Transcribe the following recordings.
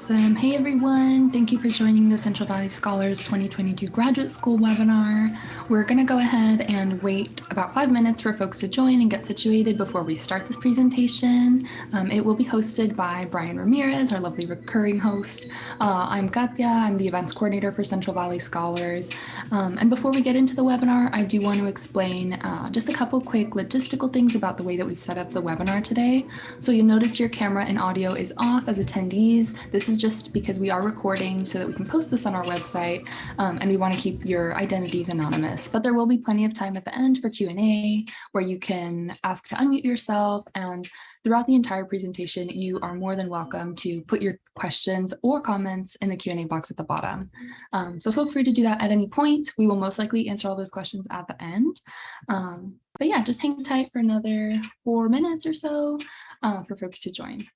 Awesome. Hey, everyone. Thank you for joining the Central Valley Scholars 2022 Graduate School webinar. We're going to go ahead and wait about 5 minutes for folks to join and get situated before we start this presentation. It will be hosted by Brian Ramirez, our lovely recurring host. I'm Katya. I'm the events coordinator for Central Valley Scholars. And before we get into the webinar, I do want to explain just a couple quick logistical things about the way that we've set up the webinar today. So you'll notice your camera and audio is off as attendees. This is just because we are recording so that we can post this on our website, and we want to keep your identities anonymous. But there will be plenty of time at the end for Q&A where you can ask to unmute yourself, and throughout the entire presentation, you are more than welcome to put your questions or comments in the Q&A box at the bottom. So feel free to do that at any point. We will most likely answer all those questions at the end. But yeah, just hang tight for another 4 minutes or so for folks to join.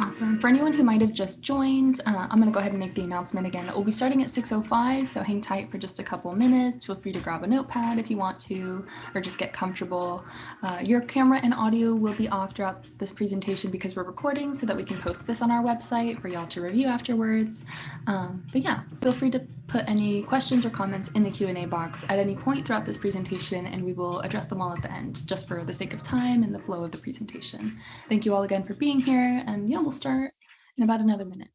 Awesome. For anyone who might have just joined, I'm going to go ahead and make the announcement again. It will be starting at 6:05, so hang tight for just a couple minutes. Feel free to grab a notepad if you want to, or just get comfortable. Your camera and audio will be off throughout this presentation because we're recording so that we can post this on our website for y'all to review afterwards. But yeah, feel free to put any questions or comments in the Q&A box at any point throughout this presentation, and we will address them all at the end, just for the sake of time and the flow of the presentation. Thank you all again for being here, and yeah, we'll start in about another minute.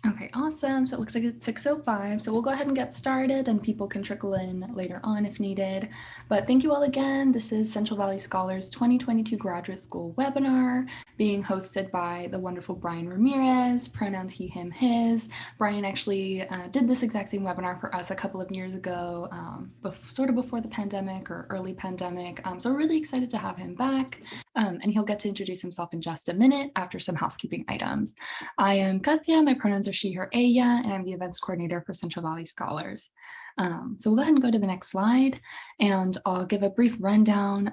Okay, awesome. So it looks like it's 6:05. So we'll go ahead and get started, and people can trickle in later on if needed. But thank you all again. This is Central Valley Scholars 2022 Graduate School webinar being hosted by the wonderful Brian Ramirez, pronouns he, him, his. Brian actually did this exact same webinar for us a couple of years ago, sort of before the pandemic or early pandemic. So we're really excited to have him back, and he'll get to introduce himself in just a minute after some housekeeping items. I am Katya, my pronouns are she, her, ella, and I'm the events coordinator for Central Valley Scholars. So we'll go ahead and go to the next slide, and I'll give a brief rundown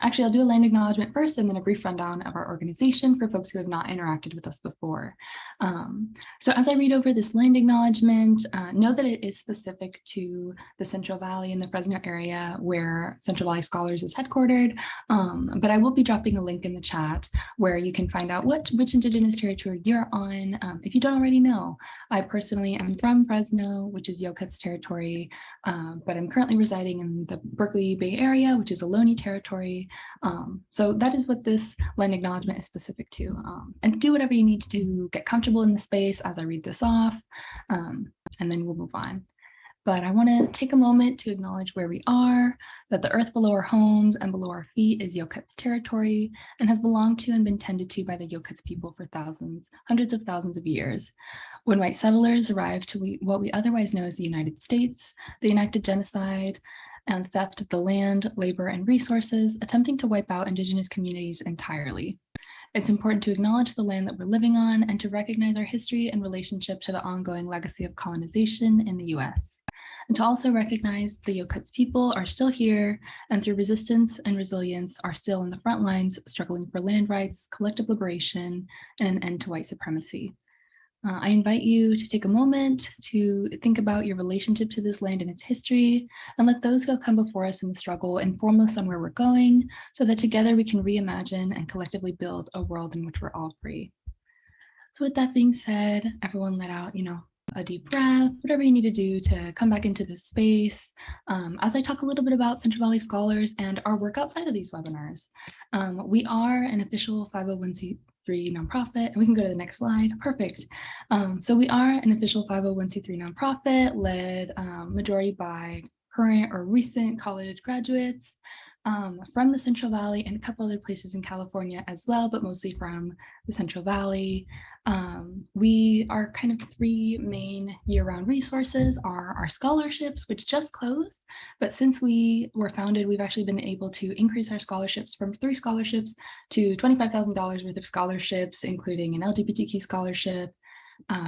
Actually, I'll do a land acknowledgement first and then a brief rundown of our organization for folks who have not interacted with us before. So as I read over this land acknowledgement, know that it is specific to the Central Valley and the Fresno area where Central Valley Scholars is headquartered, but I will be dropping a link in the chat where you can find out which Indigenous territory you're on. If you don't already know, I personally am from Fresno, which is Yokuts territory, but I'm currently residing in the Berkeley Bay Area, which is Ohlone territory. So that is what this land acknowledgement is specific to. And do whatever you need to get comfortable in the space as I read this off, and then we'll move on. But I want to take a moment to acknowledge where we are, that the earth below our homes and below our feet is Yokuts territory and has belonged to and been tended to by the Yokuts people for hundreds of thousands of years. When white settlers arrived to what we otherwise know as the United States, they enacted genocide and theft of the land, labor, and resources, attempting to wipe out Indigenous communities entirely. It's important to acknowledge the land that we're living on and to recognize our history and relationship to the ongoing legacy of colonization in the US. And to also recognize the Yokuts people are still here and through resistance and resilience are still in the front lines, struggling for land rights, collective liberation, and an end to white supremacy. I invite you to take a moment to think about your relationship to this land and its history, and let those who have come before us in the struggle inform us on where we're going, so that together we can reimagine and collectively build a world in which we're all free. So with that being said, everyone let out, a deep breath, whatever you need to do to come back into this space. As I talk a little bit about Central Valley Scholars and our work outside of these webinars. We are an official 501c3 nonprofit, and we can go to the next slide. Perfect. So we are an official 501c3 nonprofit led majority by current or recent college graduates from the Central Valley and a couple other places in California as well, but mostly from the Central Valley. We are kind of three main year-round resources are our scholarships, which just closed, but since we were founded, we've actually been able to increase our scholarships from 3 scholarships to $25,000 worth of scholarships, including an LGBTQ scholarship,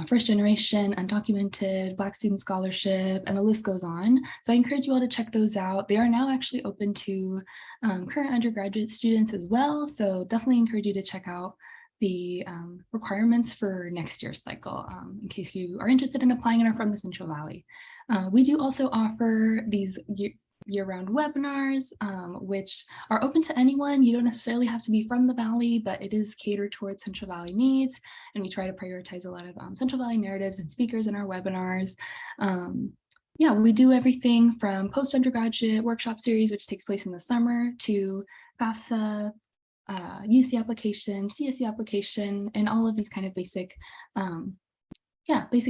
First Generation, Undocumented, Black Student Scholarship, and the list goes on. So I encourage you all to check those out. They are now actually open to current undergraduate students as well. So definitely encourage you to check out the requirements for next year's cycle in case you are interested in applying and are from the Central Valley. We do also offer these year-round webinars, which are open to anyone. You don't necessarily have to be from the Valley, but it is catered towards Central Valley needs. And we try to prioritize a lot of Central Valley narratives and speakers in our webinars. Yeah, we do everything from post-undergraduate workshop series, which takes place in the summer, to FAFSA, UC application, CSU application, and all of these kind of basic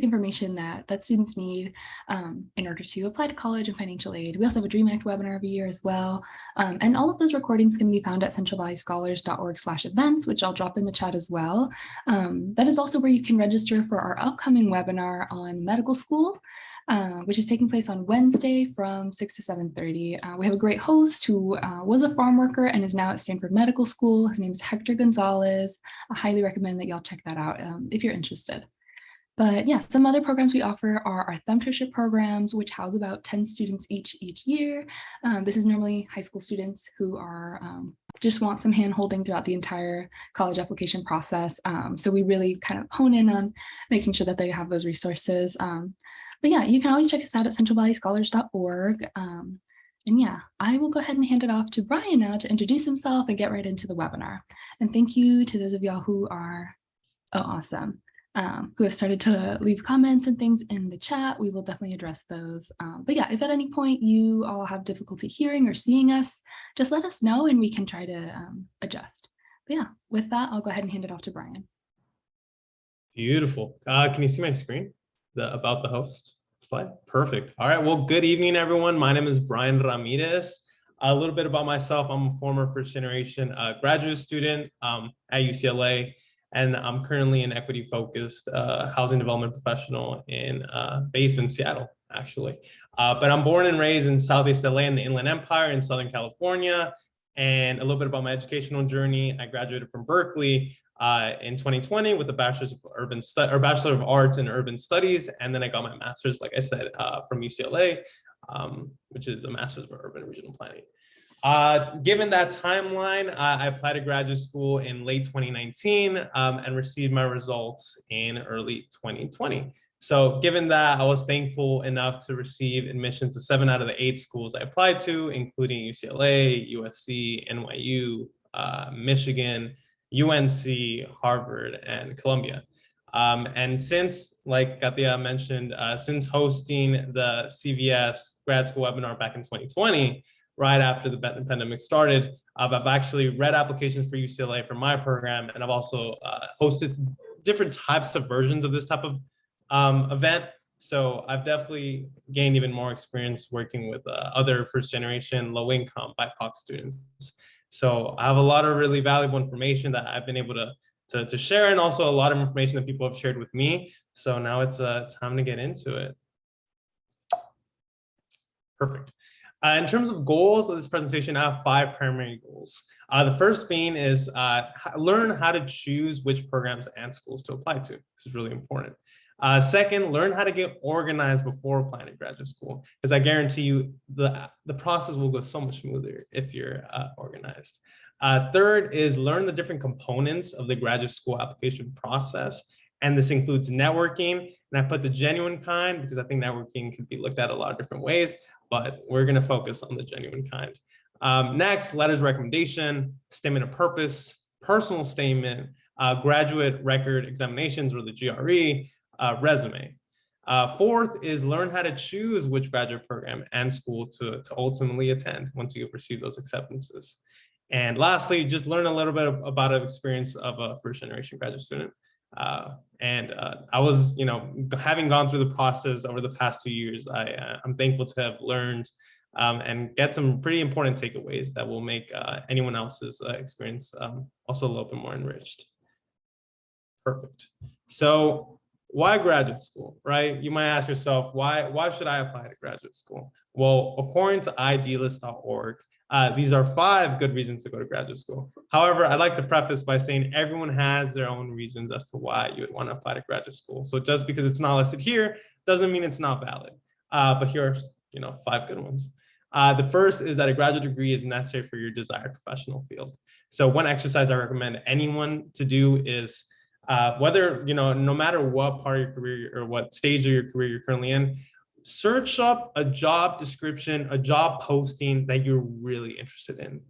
information that students need in order to apply to college and financial aid. We also have a DREAM Act webinar every year as well. And all of those recordings can be found at centralvalleyscholars.org/events, which I'll drop in the chat as well. That is also where you can register for our upcoming webinar on medical school, which is taking place on Wednesday from 6 to 7:30. We have a great host who was a farm worker and is now at Stanford Medical School. His name is Hector Gonzalez. I highly recommend that y'all check that out if you're interested. But yeah, some other programs we offer are our themtorship programs, which house about 10 students each year. This is normally high school students who are just want some hand holding throughout the entire college application process. So we really kind of hone in on making sure that they have those resources. But yeah, you can always check us out at centralvalleyscholars.org. And yeah, I will go ahead and hand it off to Brian now to introduce himself and get right into the webinar. And thank you to those of y'all who are awesome. Who have started to leave comments and things in the chat. We will definitely address those. But yeah, if at any point you all have difficulty hearing or seeing us, just let us know and we can try to adjust. But yeah, with that, I'll go ahead and hand it off to Brian. Beautiful. Can you see my screen? The about the host slide? Perfect. All right, well, good evening, everyone. My name is Brian Ramirez. A little bit about myself. I'm a former first generation graduate student at UCLA. And I'm currently an equity-focused housing development professional based in Seattle, actually. But I'm born and raised in Southeast LA in the Inland Empire in Southern California. And a little bit about my educational journey. I graduated from Berkeley in 2020 with a Bachelor of Arts in Urban Studies. And then I got my master's, like I said, from UCLA, which is a master's of urban and regional planning. Given that timeline, I applied to graduate school in late 2019 and received my results in early 2020. So given that, I was thankful enough to receive admission to 7 out of the 8 schools I applied to, including UCLA, USC, NYU, Michigan, UNC, Harvard, and Columbia. And since, like Katia mentioned, since hosting the CVS grad school webinar back in 2020, right after the pandemic started, I've actually read applications for UCLA for my program, and I've also hosted different types of versions of this type of event. So I've definitely gained even more experience working with other first generation low-income BIPOC students. So I have a lot of really valuable information that I've been able to share, and also a lot of information that people have shared with me. So now it's time to get into it. Perfect. In terms of goals of this presentation, I have 5 primary goals. The first being is learn how to choose which programs and schools to apply to. This is really important. Second, learn how to get organized before applying to graduate school, because I guarantee you the process will go so much smoother if you're organized. Third is learn the different components of the graduate school application process. And this includes networking. And I put the genuine kind because I think networking can be looked at a lot of different ways, but we're going to focus on the genuine kind. Next, letters of recommendation, statement of purpose, personal statement, graduate record examinations or the GRE, resume. Fourth is learn how to choose which graduate program and school to ultimately attend once you receive those acceptances. And lastly, just learn a little bit about an experience of a first generation graduate student. I was, having gone through the process over the past 2 years, I'm thankful to have learned and get some pretty important takeaways that will make anyone else's experience also a little bit more enriched. Perfect. So why graduate school, right? You might ask yourself, why should I apply to graduate school? Well, according to idealist.org, these are 5 good reasons to go to graduate school. However, I'd like to preface by saying everyone has their own reasons as to why you would want to apply to graduate school. So just because it's not listed here doesn't mean it's not valid. But here are 5 good ones. The first is that a graduate degree is necessary for your desired professional field. So one exercise I recommend anyone to do is whether, no matter what part of your career or what stage of your career you're currently in, search up a job description, a job posting that you're really interested in.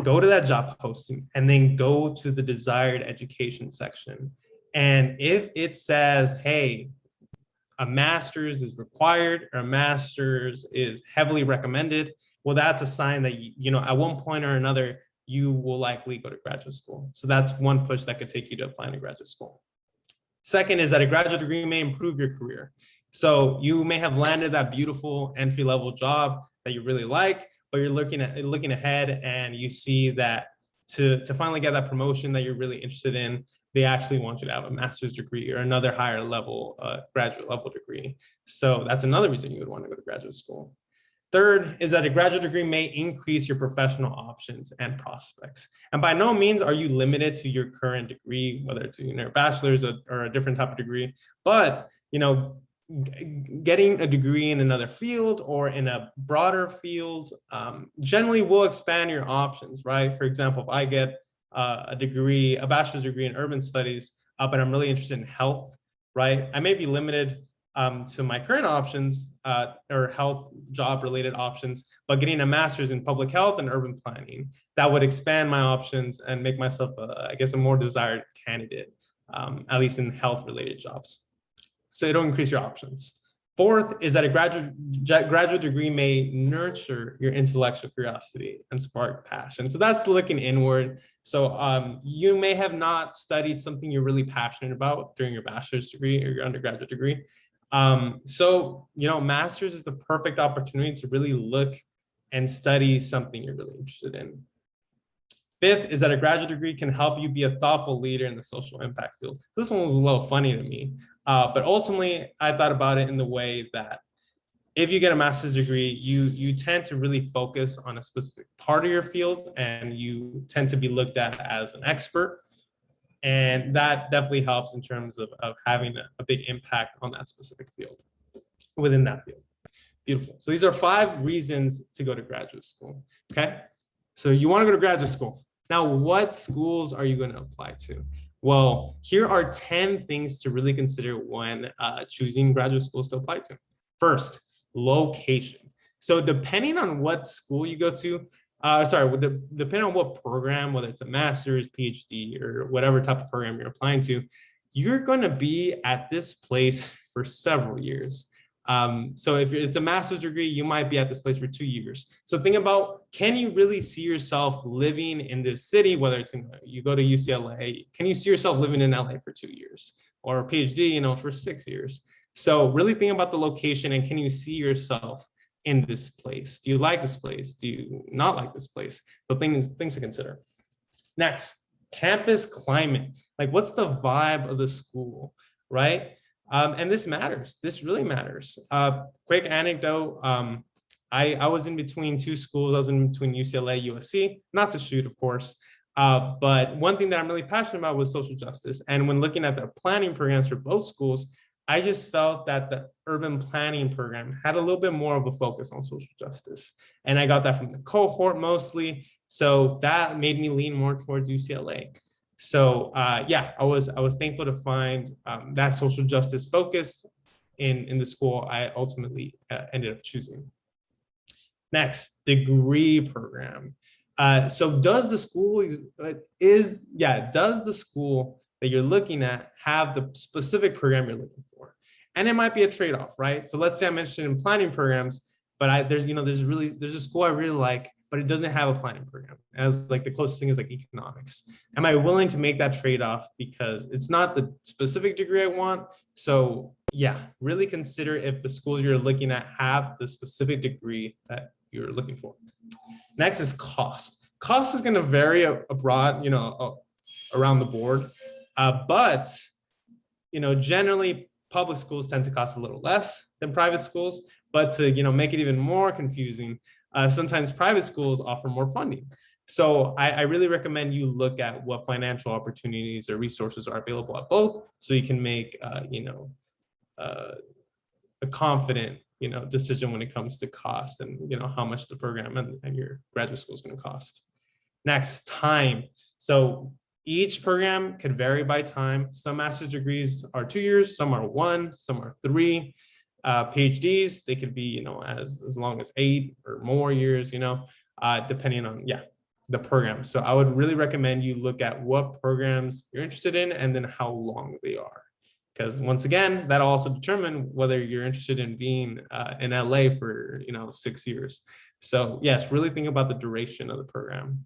Go to that job posting and then go to the desired education section. And if it says, hey, a master's is required or a master's is heavily recommended, well, that's a sign that, at one point or another, you will likely go to graduate school. So that's one push that could take you to applying to graduate school. Second is that a graduate degree may improve your career. So you may have landed that beautiful entry-level job that you really like, but you're looking ahead and you see that to finally get that promotion that you're really interested in, they actually want you to have a master's degree or another higher level graduate level degree. So that's another reason you would want to go to graduate school. Third is that a graduate degree may increase your professional options and prospects. And by no means are you limited to your current degree, whether it's a bachelor's or a different type of degree, but getting a degree in another field or in a broader field generally will expand your options, right? For example, if I get a bachelor's degree in urban studies, but I'm really interested in health, right? I may be limited to my current options or health job related options, but getting a master's in public health and urban planning, that would expand my options and make myself, a more desired candidate, at least in health related jobs. So it'll increase your options. Fourth is that a graduate degree may nurture your intellectual curiosity and spark passion. So that's looking inward. So you may have not studied something you're really passionate about during your bachelor's degree or your undergraduate degree. Master's is the perfect opportunity to really look and study something you're really interested in. Fifth is that a graduate degree can help you be a thoughtful leader in the social impact field. So this one was a little funny to me, but ultimately I thought about it in the way that if you get a master's degree, you tend to really focus on a specific part of your field and you tend to be looked at as an expert. And that definitely helps in terms of having a big impact on that specific field, within that field. Beautiful. So these are 5 reasons to go to graduate school, okay? So you want to go to graduate school. Now, what schools are you going to apply to? Well, here are 10 things to really consider when choosing graduate schools to apply to. First, location. So depending on what school you go to, depending on what program, whether it's a master's, PhD, or whatever type of program you're applying to, you're going to be at this place for several years. So if it's a master's degree, you might be at this place for 2 years. So think about, can you really see yourself living in this city, whether it's you go to UCLA, can you see yourself living in LA for 2 years, or a PhD, for 6 years? So really think about the location, and can you see yourself in this place? Do you like this place? Do you not like this place? So things to consider. Next, campus climate. Like, what's the vibe of the school, right? And this matters. This really matters. Quick anecdote. I was in between 2 schools. I was in between UCLA, USC, not to shoot, of course. But one thing that I'm really passionate about was social justice. And when looking at the planning programs for both schools, I just felt that the urban planning program had a little bit more of a focus on social justice. And I got that from the cohort mostly. So that made me lean more towards UCLA. So yeah, I was thankful to find that social justice focus in the school I ultimately ended up choosing. Next, degree program. So does the school does the school that you're looking at have the specific program you're looking for? And it might be a trade-off, right? So let's say I'm interested in planning programs, but there's a school I really like, but it doesn't have a planning program. As like the closest thing is like economics. Am I willing to make that trade-off because it's not the specific degree I want? So yeah, really consider if the schools you're looking at have the specific degree that you're looking for. Next is cost. Cost is going to vary abroad, around the board, but generally public schools tend to cost a little less than private schools. But to make it even more confusing, sometimes private schools offer more funding. So I really recommend you look at what financial opportunities or resources are available at both, so you can make a confident decision when it comes to cost and how much the program and your graduate school is going to cost. Next, time. So each program could vary by time. Some master's degrees are 2 years, some are 1, some are 3. PhDs, they could be as long as 8 or more years, depending on the program. So I would really recommend you look at what programs you're interested in and then how long they are. Because once again, that'll also determine whether you're interested in being in LA for 6 years. So yes, really think about the duration of the program.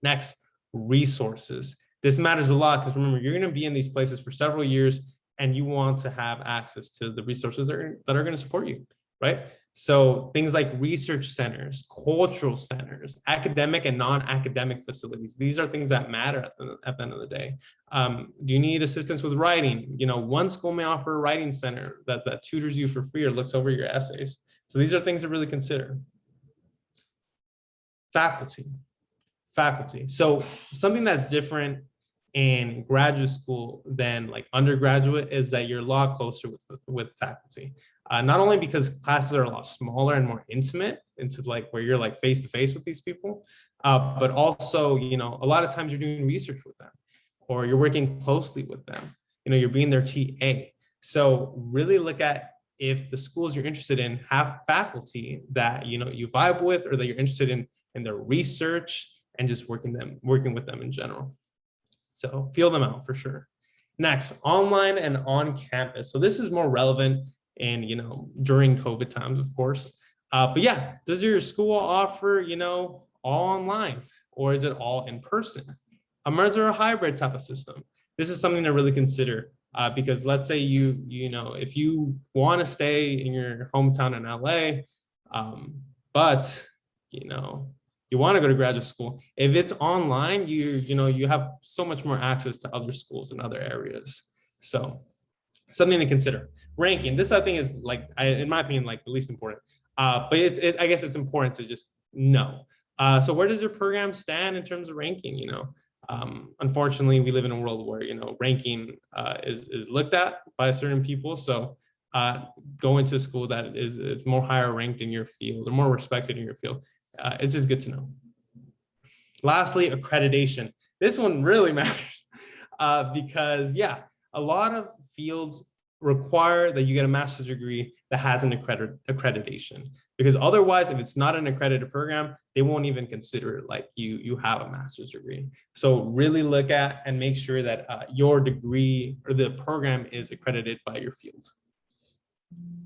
Next, resources. This matters a lot because remember, you're going to be in these places for several years and you want to have access to the resources that are going to support you, right? So things like research centers, cultural centers, academic and non-academic facilities. These are things that matter at the end of the day. Do you need assistance with writing? One school may offer a writing center that tutors you for free or looks over your essays. So these are things to really consider. Faculty. So something that's different in graduate school than like undergraduate is that you're a lot closer with faculty. Not only because classes are a lot smaller and more intimate, into like where you're like face to face with these people, but also a lot of times you're doing research with them, or you're working closely with them. You're being their TA. So really look at if the schools you're interested in have faculty that you vibe with, or that you're interested in their research and just working with them in general. So feel them out for sure. Next, online and on campus. So this is more relevant in, during COVID times, of course. But yeah, does your school offer, all online, or is it all in person? Or is there a hybrid type of system? This is something to really consider because let's say if you want to stay in your hometown in LA, but you want to go to graduate school, if it's online, you have so much more access to other schools in other areas. So something to consider. Ranking. This I think is in my opinion, like the least important. But I guess it's important to just know. So where does your program stand in terms of ranking? Unfortunately, we live in a world where ranking is looked at by certain people. So go into a school that is more higher ranked in your field or more respected in your field. It's just good to know. Lastly, accreditation. This one really matters because, yeah, a lot of fields require that you get a master's degree that has an accreditation, because otherwise, if it's not an accredited program, they won't even consider it like you have a master's degree. So really look at and make sure that your degree or the program is accredited by your field.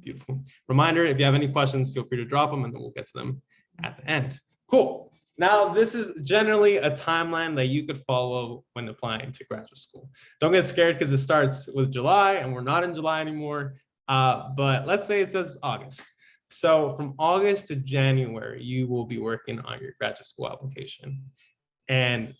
Beautiful. Reminder, if you have any questions, feel free to drop them and then we'll get to them at the end. Cool. Now, this is generally a timeline that you could follow when applying to graduate school. Don't get scared because it starts with July and we're not in July anymore. But let's say it says August. So from August to January, you will be working on your graduate school application. And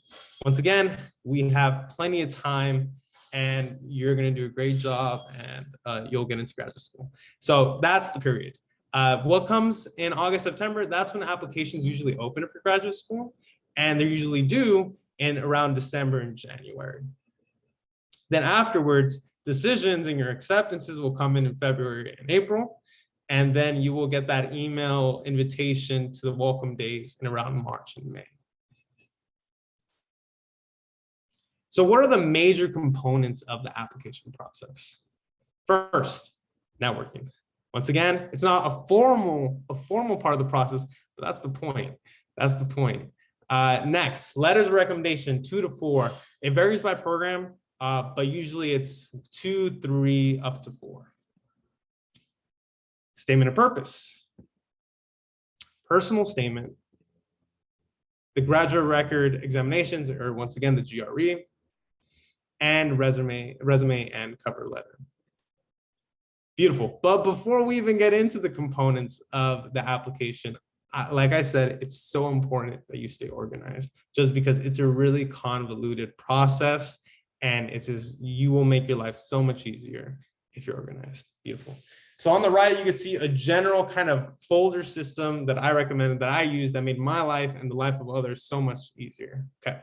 once again, we have plenty of time and you're going to do a great job and you'll get into graduate school. So that's the period. What comes in August, September, that's when applications usually open for graduate school, and they're usually due in around December and January. Then afterwards, decisions and your acceptances will come in February and April, and then you will get that email invitation to the welcome days in around March and May. So what are the major components of the application process? First, networking. Once again, it's not a formal part of the process, but that's the point. That's the point. Next, letters of recommendation, 2 to 4. It varies by program, but usually it's 2, 3, up to 4. Statement of purpose, personal statement, the graduate record examinations, or once again, the GRE, and resume and cover letter. Beautiful. But before we even get into the components of the application, like I said, it's so important that you stay organized, just because it's a really convoluted process and it's just, you will make your life so much easier if you're organized. Beautiful. So on the right, you can see a general kind of folder system that I recommended, that I use, that made my life and the life of others so much easier. Okay.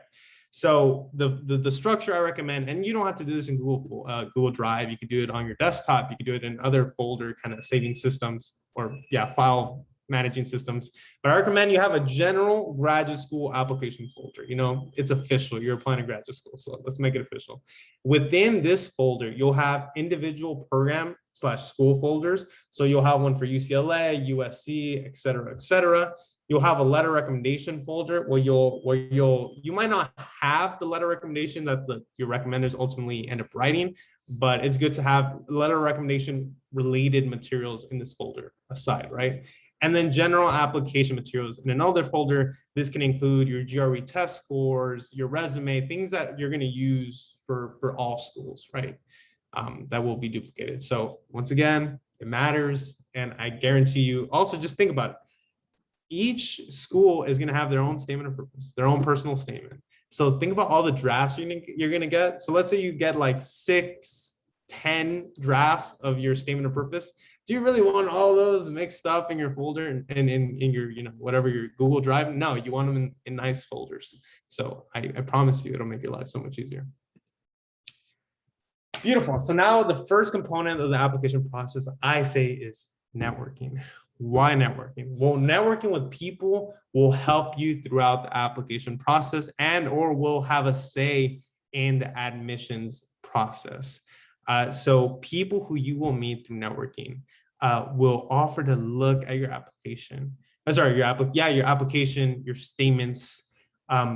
So the structure I recommend, and you don't have to do this in Google Drive. You could do it on your desktop. You could do it in other folder kind of saving systems, or file managing systems. But I recommend you have a general graduate school application folder. You know, it's official. You're applying to graduate school, so let's make it official. Within this folder, you'll have individual program/school folders. So you'll have one for UCLA, USC, et cetera, et cetera. You'll have a letter recommendation folder where you might not have the letter recommendation that your recommenders ultimately end up writing, but it's good to have letter recommendation related materials in this folder aside, right? And then general application materials in another folder. This can include your GRE test scores, your resume, things that you're going to use for all schools, right? That will be duplicated. So once again, it matters, and I guarantee you. Also, just think about it. Each school is going to have their own statement of purpose, their own personal statement. So think about all the drafts you're going to get. So let's say you get like 6, 10 drafts of your statement of purpose. Do you really want all those mixed up in your folder and in your, whatever, your Google Drive? No, you want them in nice folders. So I promise you, it'll make your life so much easier. Beautiful. So now the first component of the application process, I say, is networking. Why networking? Well, networking with people will help you throughout the application process or will have a say in the admissions process. So people who you will meet through networking will offer to look at your application. Your application, your statements.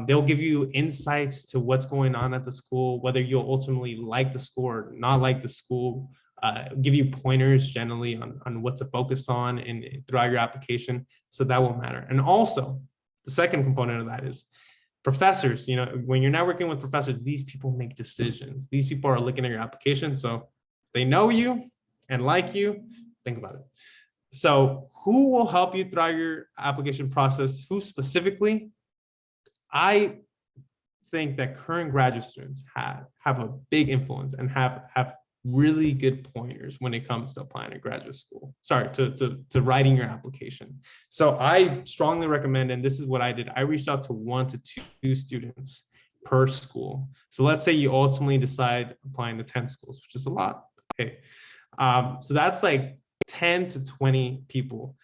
They'll give you insights to what's going on at the school, whether you'll ultimately like the school or not like the school. Give you pointers generally on what to focus on throughout your application. So that will matter. And also, the second component of that is professors. When you're networking with professors, these people make decisions. These people are looking at your application. So they know you and like you. Think about it. So who will help you throughout your application process? Who specifically? I think that current graduate students have a big influence and have really good pointers when it comes to applying to graduate school. To writing your application. So I strongly recommend, and this is what I did, I reached out to 1 to 2 students per school. So let's say you ultimately decide applying to 10 schools, which is a lot. Okay. So that's like 10 to 20 people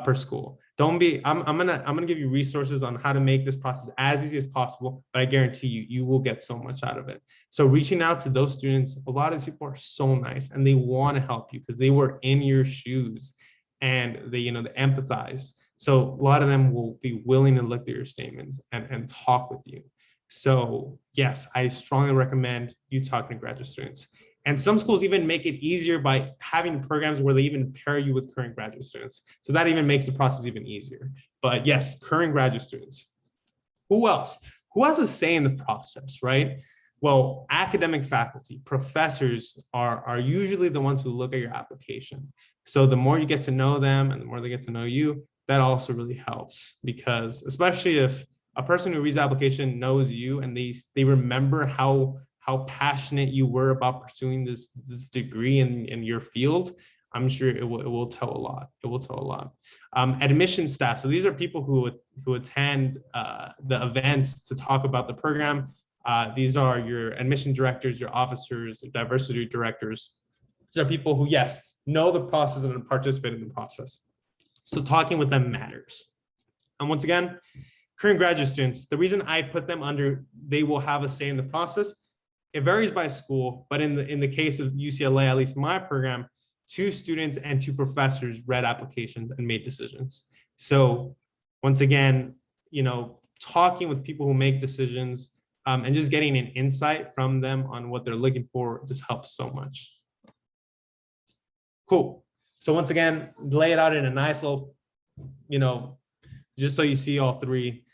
per school. Don't be, I'm gonna give you resources on how to make this process as easy as possible, but I guarantee you, you will get so much out of it. So reaching out to those students, a lot of these people are so nice and they want to help you because they were in your shoes and they, they empathize. So a lot of them will be willing to look at your statements and talk with you. So yes, I strongly recommend you talking to graduate students. And some schools even make it easier by having programs where they even pair you with current graduate students. So that even makes the process even easier. But yes, current graduate students. Who else? Who has a say in the process, right? Well, academic faculty, professors are usually the ones who look at your application. So the more you get to know them and the more they get to know you, that also really helps, because especially if a person who reads the application knows you and they remember how passionate you were about pursuing this degree in your field, I'm sure it will tell a lot. It will tell a lot. Admission staff. So these are people who attend the events to talk about the program. These are your admission directors, your officers, your diversity directors. These are people who, yes, know the process and participate in the process. So talking with them matters. And once again, current graduate students, the reason I put them under, they will have a say in the process. It varies by school, but in the case of UCLA, at least my program, 2 students and 2 professors read applications and made decisions. So once again, talking with people who make decisions and just getting an insight from them on what they're looking for just helps so much. Cool. So once again, lay it out in a nice little, just so you see all 3.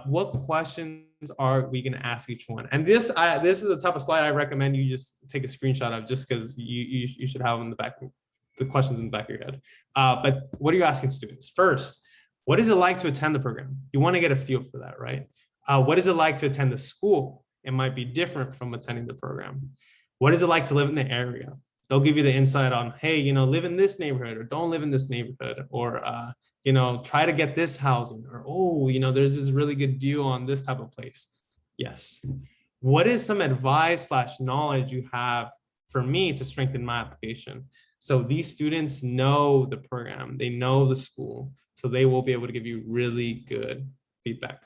What questions are we going to ask each one? And this is the type of slide I recommend you just take a screenshot of, just because you should have in the back, the questions in the back of your head. But what are you asking students? First, what is it like to attend the program? You want to get a feel for that, right? What is it like to attend the school? It might be different from attending the program. What is it like to live in the area? They'll give you the insight on, hey, live in this neighborhood or don't live in this neighborhood, or try to get this housing, or, oh, there's this really good deal on this type of place. Yes. What is some advice / knowledge you have for me to strengthen my application? So these students know the program, they know the school, so they will be able to give you really good feedback.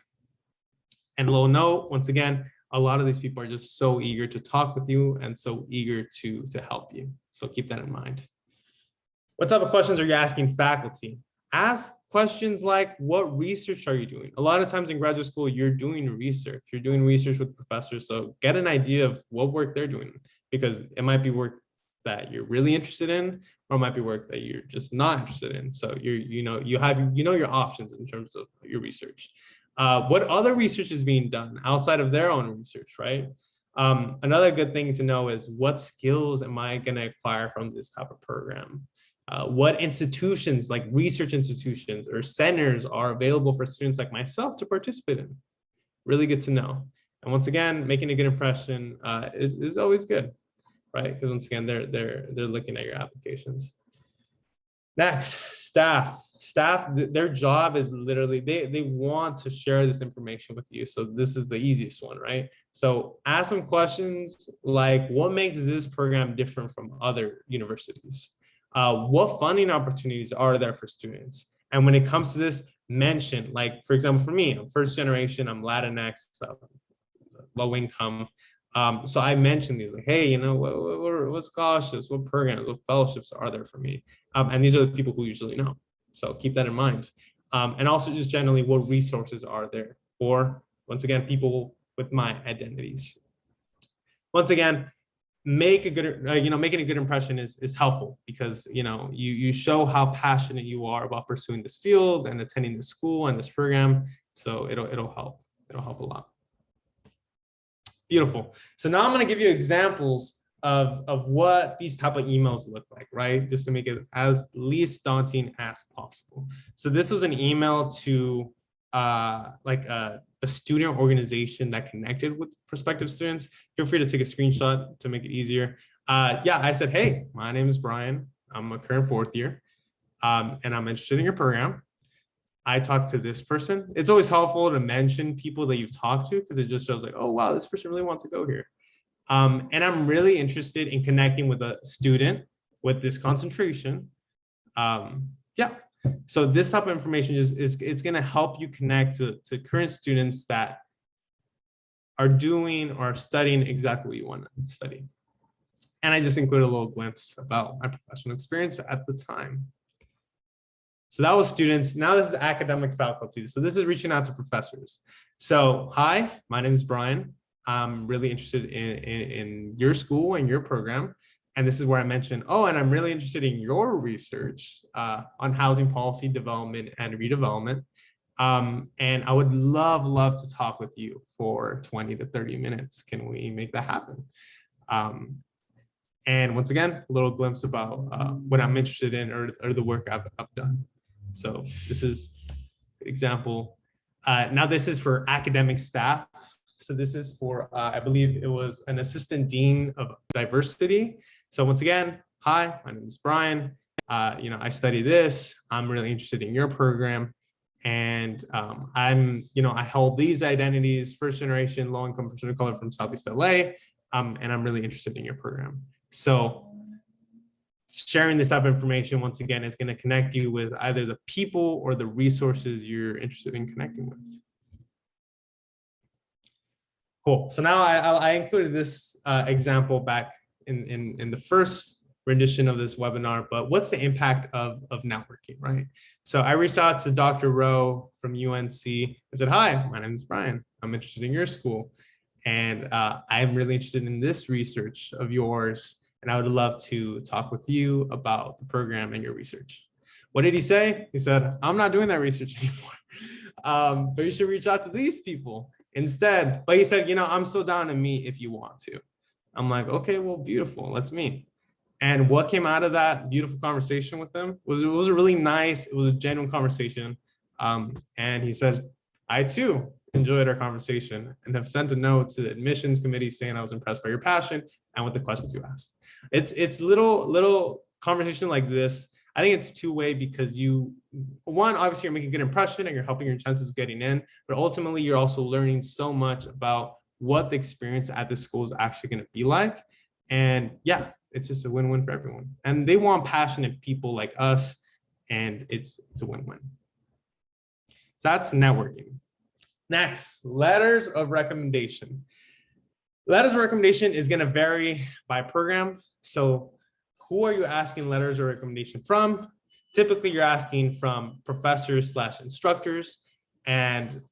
And low note, once again, a lot of these people are just so eager to talk with you and so eager to help you. So keep that in mind. What type of questions are you asking faculty? Ask questions like, what research are you doing? A lot of times in graduate school, you're doing research. You're doing research with professors. So get an idea of what work they're doing, because it might be work that you're really interested in, or it might be work that you're just not interested in. So you have your options in terms of your research. What other research is being done outside of their own research, right? Another good thing to know is, what skills am I going to acquire from this type of program? What institutions, like research institutions or centers, are available for students like myself to participate in? Really good to know. And once again, making a good impression is always good, right? Because once again, they're looking at your applications. Next, staff. Staff, their job is literally, they want to share this information with you. So this is the easiest one, right? So ask some questions like, what makes this program different from other universities? What funding opportunities are there for students? And when it comes to this, mention, like, for example, for me, I'm first generation, I'm Latinx, low income. So I mentioned these, like, hey, what scholarships, what programs, what fellowships are there for me? And these are the people who usually know. So keep that in mind. And also just generally, what resources are there for, once again, people with my identities. Once again, making a good impression is helpful, because you show how passionate you are about pursuing this field and attending this school and this program. So it'll help a lot. Beautiful. So now I'm going to give you examples of what these type of emails look like, right? Just to make it as least daunting as possible. So this was an email to a student organization that connected with prospective students. Feel free to take a screenshot to make it easier. I said, hey, my name is Brian. I'm a current 4th year, and I'm interested in your program. I talked to this person. It's always helpful to mention people that you've talked to, because it just shows like, oh, wow, this person really wants to go here. And I'm really interested in connecting with a student with this concentration. So this type of information it's going to help you connect to current students that are doing or studying exactly what you want to study. And I just included a little glimpse about my professional experience at the time. So that was students. Now this is academic faculty. So this is reaching out to professors. So hi, my name is Brian. I'm really interested in your school and your program. And this is where I mentioned, oh, and I'm really interested in your research on housing policy development and redevelopment. And I would love to talk with you for 20 to 30 minutes. Can we make that happen? And once again, a little glimpse about what I'm interested in or the work I've done. So this is an example. Now this is for academic staff. So this is for, I believe it was an assistant dean of diversity. So once again, hi, my name is Brian. I study this. I'm really interested in your program. And I hold these identities, first generation, low-income person of color from Southeast LA. And I'm really interested in your program. So sharing this type of information, once again, is going to connect you with either the people or the resources you're interested in connecting with. Cool. So now I included this example back in the first rendition of this webinar, but what's the impact of networking, right? So I reached out to Dr. Rowe from UNC and said, hi, my name is Brian. I'm interested in your school. And I'm really interested in this research of yours. And I would love to talk with you about the program and your research. What did he say? He said, I'm not doing that research anymore, but you should reach out to these people instead. But he said, I'm still down to meet if you want to. I'm like, okay, well, beautiful, let's meet. And what came out of that beautiful conversation with him was, it was a really nice, it was a genuine conversation. And he said, I too enjoyed our conversation and have sent a note to the admissions committee saying I was impressed by your passion and with the questions you asked. It's little conversation like this. I think it's two-way because one, obviously you're making a good impression and you're helping your chances of getting in, but ultimately you're also learning so much about what the experience at the school is actually going to be like. And yeah, it's just a win-win for everyone. And they want passionate people like us, and it's a win-win. So that's networking. Next, letters of recommendation. Letters of recommendation is going to vary by program. So who are you asking letters of recommendation from? Typically, you're asking from professors / instructors and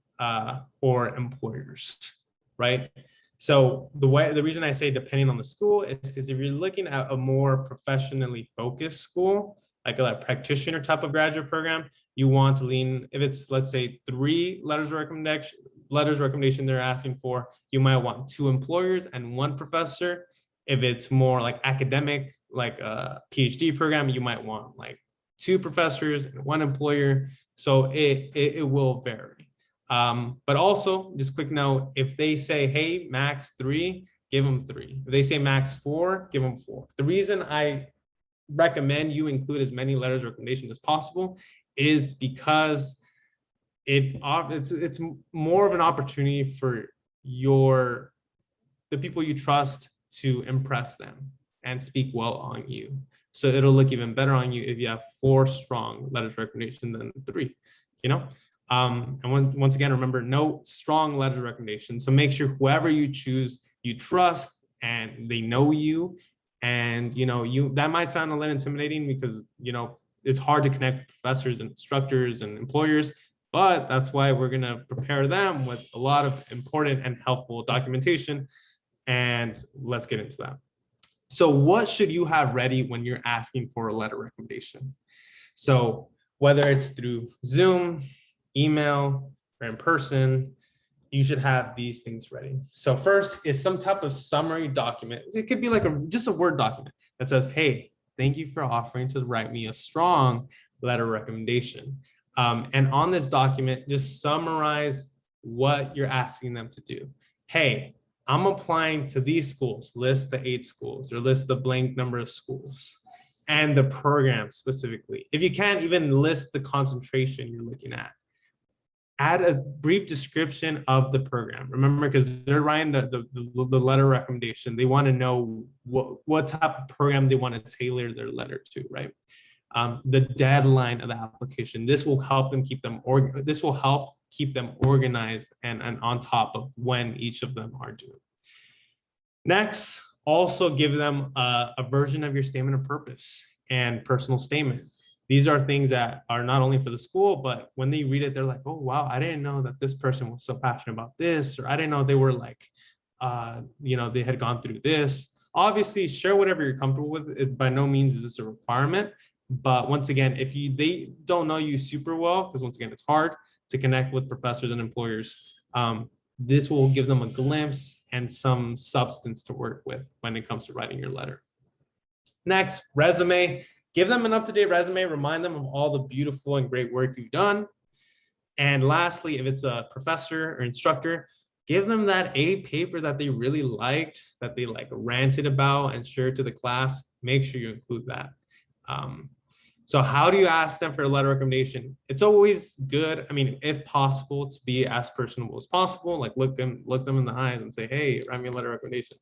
or employers, right? So the reason I say depending on the school is because if you're looking at a more professionally focused school, like a practitioner type of graduate program, you want to lean, if it's, let's say, 3 letters of recommendation they're asking for, you might want 2 employers and 1 professor. If it's more like academic, like a PhD program, you might want like 2 professors and 1 employer. So it will vary. But also, just quick note, if they say, hey, max 3, give them 3. If they say max 4, give them 4. The reason I recommend you include as many letters of recommendation as possible is because it's more of an opportunity for the people you trust to impress them and speak well on you. So it'll look even better on you if you have 4 strong letters of recommendation than 3, And once again, remember, no strong letters of recommendation. So make sure whoever you choose, you trust and they know you. And that might sound a little intimidating because it's hard to connect with professors and instructors and employers, but that's why we're going to prepare them with a lot of important and helpful documentation. And let's get into that. So what should you have ready when you're asking for a letter of recommendation? So whether it's through Zoom, email, or in person, you should have these things ready. So first is some type of summary document. It could be like just a Word document that says, hey, thank you for offering to write me a strong letter of recommendation. And on this document, just summarize what you're asking them to do. Hey, I'm applying to these schools, list the 8 schools or list the blank number of schools and the program specifically. If you can't even list the concentration you're looking at, add a brief description of the program. Remember, because they're writing the letter recommendation, they want to know what type of program they want to tailor their letter to, right? the deadline of the application. This will help them keep them organized and on top of when each of them are due. Next, also give them a version of your statement of purpose and personal statement. These are things that are not only for the school, but when they read it, they're like, oh, wow, I didn't know that this person was so passionate about this, or I didn't know they were like, they had gone through this. Obviously, share whatever you're comfortable with. It, by no means is this a requirement. But once again, if they don't know you super well, because once again, it's hard to connect with professors and employers, this will give them a glimpse and some substance to work with when it comes to writing your letter. Next, resume. Give them an up-to-date resume. Remind them of all the beautiful and great work you've done. And lastly, if it's a professor or instructor, give them that A paper that they really liked, that they like ranted about and shared to the class. Make sure you include that. So how do you ask them for a letter of recommendation? It's always good, I mean, if possible, to be as personable as possible, like look them in the eyes and say, hey, write me a letter of recommendation.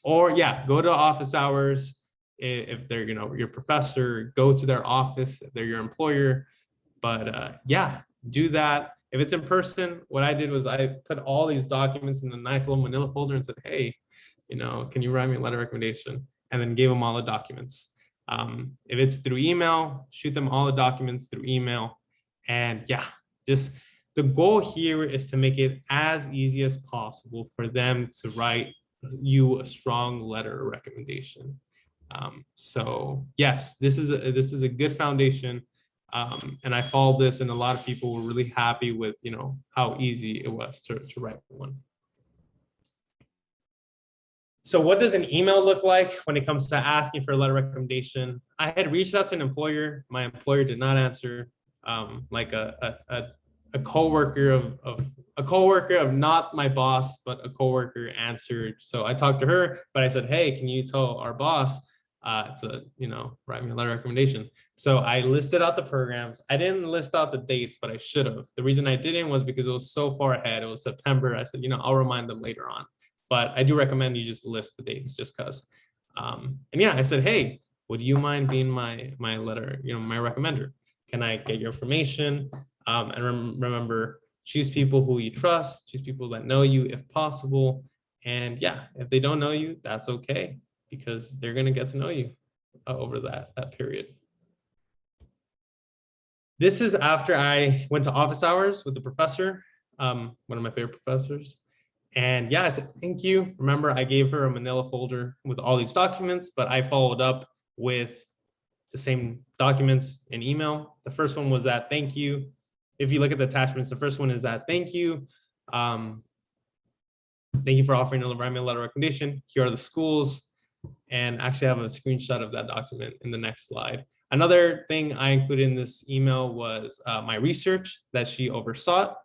Or yeah, go to office hours. If they're your professor, go to their office if they're your employer. But yeah, do that. If it's in person, what I did was I put all these documents in a nice little manila folder and said, hey, can you write me a letter of recommendation? And then gave them all the documents. If it's through email, shoot them all the documents through email. And yeah, just the goal here is to make it as easy as possible for them to write you a strong letter of recommendation. So yes, this is a good foundation. And I followed this, and a lot of people were really happy with how easy it was to write one. So what does an email look like when it comes to asking for a letter of recommendation? I had reached out to an employer. My employer did not answer. Like a coworker of not my boss, but a coworker answered. So I talked to her, but I said, hey, can you tell our boss to write me a letter of recommendation? So I listed out the programs. I didn't list out the dates, but I should have. The reason I didn't was because it was so far ahead. It was September. I said, I'll remind them later on. But I do recommend you just list the dates just because. And yeah, I said, hey, would you mind being my letter, my recommender? Can I get your information? And remember, choose people who you trust, choose people that know you if possible. And yeah, if they don't know you, that's okay, because they're going to get to know you over that period. This is after I went to office hours with the professor, one of my favorite professors. And yeah, I said, thank you. Remember, I gave her a manila folder with all these documents, but I followed up with the same documents in email. The first one was that thank you. If you look at the attachments, the first one is that thank you. Thank you for offering to write me a letter of recommendation. Here are the schools. And actually I have a screenshot of that document in the next slide. Another thing I included in this email was my research that she oversaw.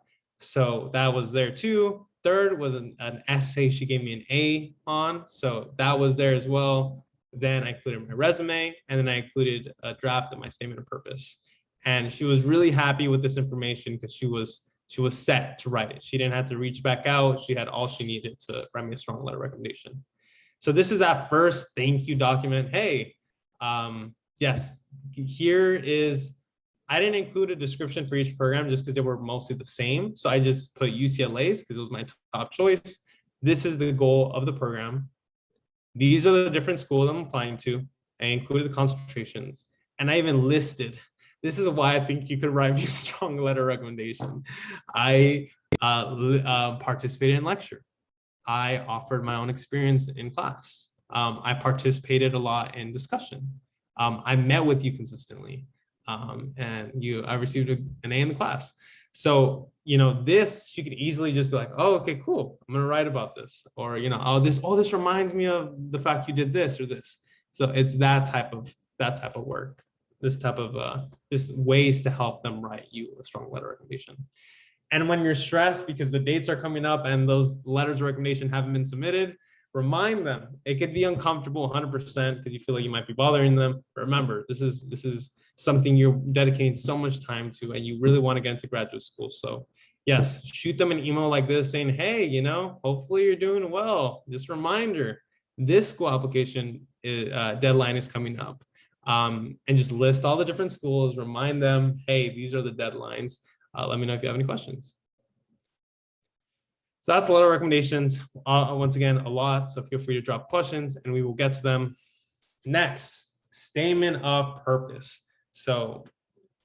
So that was there too. Third was an essay she gave me an A on. So that was there as well. Then I included my resume, and then I included a draft of my statement of purpose. And she was really happy with this information because she was set to write it. She didn't have to reach back out. She had all she needed to write me a strong letter of recommendation. So this is that first thank you document. Hey, yes, here is, I didn't include a description for each program just because they were mostly the same. So I just put UCLA's because it was my top choice. This is the goal of the program. These are the different schools I'm applying to. I included the concentrations, and I even listed, this is why I think you could write me a strong letter of recommendation. I participated in lecture. I offered my own experience in class. I participated a lot in discussion. I met with you consistently. And I received an A in the class. So, this, she could easily just be like, oh, okay, cool. I'm going to write about this. Or, oh, this reminds me of the fact you did this or this. So it's that type of work, this type of just ways to help them write you a strong letter of recommendation. And when you're stressed because the dates are coming up and those letters of recommendation haven't been submitted, remind them. It could be uncomfortable 100% because you feel like you might be bothering them. But remember, this is something you're dedicating so much time to, and you really want to get into graduate school. So yes, shoot them an email like this saying, hey, hopefully you're doing well. Just a reminder, this school application deadline is coming up. and just list all the different schools, remind them, hey, these are the deadlines. Let me know if you have any questions. So that's a lot of recommendations. Once again, a lot. So feel free to drop questions and we will get to them. Next, statement of purpose. So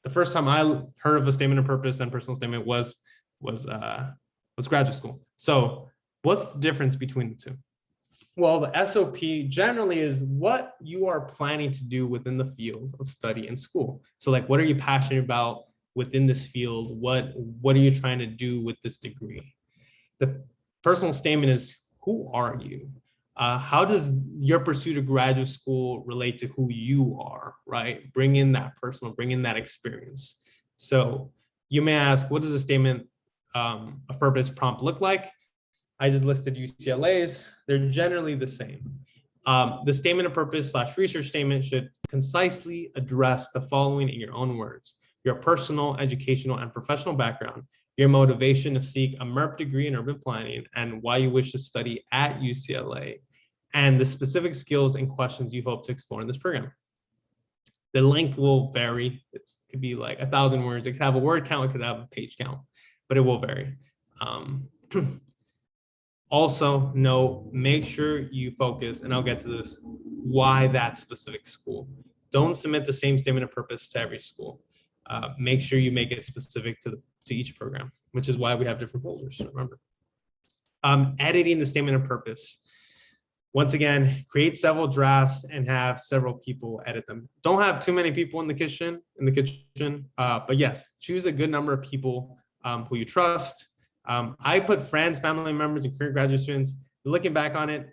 the first time I heard of a statement of purpose and personal statement was graduate school. So what's the difference between the two? Well, the SOP generally is what you are planning to do within the field of study in school. So like, what are you passionate about within this field? What are you trying to do with this degree? The personal statement is, who are you? How does your pursuit of graduate school relate to who you are, right? Bring in that personal, bring in that experience. So you may ask, what does a statement of purpose prompt look like? I just listed UCLA's. They're generally the same. The statement of purpose / research statement should concisely address the following in your own words: your personal, educational, and professional background, your motivation to seek a MERP degree in urban planning, and why you wish to study at UCLA, and the specific skills and questions you hope to explore in this program. The length will vary. It could be like 1,000 words. It could have a word count, it could have a page count, but it will vary. Also, make sure you focus, and I'll get to this, why that specific school. Don't submit the same statement of purpose to every school. Make sure you make it specific to each program, which is why we have different folders, remember. Editing the statement of purpose. Once again, create several drafts and have several people edit them. Don't have too many people in the kitchen, but yes, choose a good number of people who you trust. I put friends, family members, and current graduate students. Looking back on it,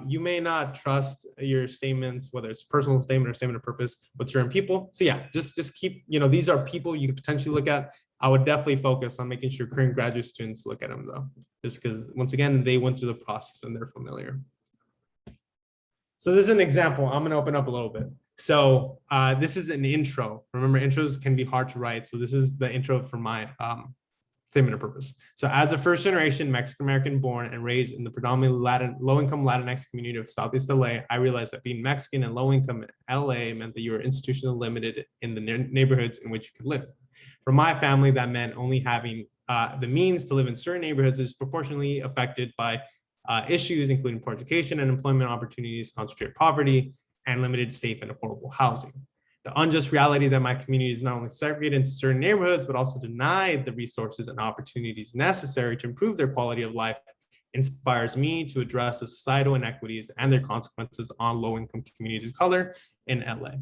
you may not trust your statements, whether it's personal statement or statement of purpose, with certain people. So yeah, just keep, these are people you could potentially look at. I would definitely focus on making sure current graduate students look at them though, just because once again, they went through the process and they're familiar. So this is an example. I'm gonna open up a little bit. So this is an intro. Remember, intros can be hard to write. So this is the intro for my statement of purpose. So as a first generation Mexican-American born and raised in the predominantly low-income Latinx community of Southeast LA, I realized that being Mexican and low-income in LA meant that you were institutionally limited in the neighborhoods in which you could live. For my family, that meant only having the means to live in certain neighborhoods is proportionally affected by issues including poor education and employment opportunities, concentrated poverty, and limited safe and affordable housing. The unjust reality that my community is not only segregated into certain neighborhoods, but also denied the resources and opportunities necessary to improve their quality of life inspires me to address the societal inequities and their consequences on low-income communities of color in LA.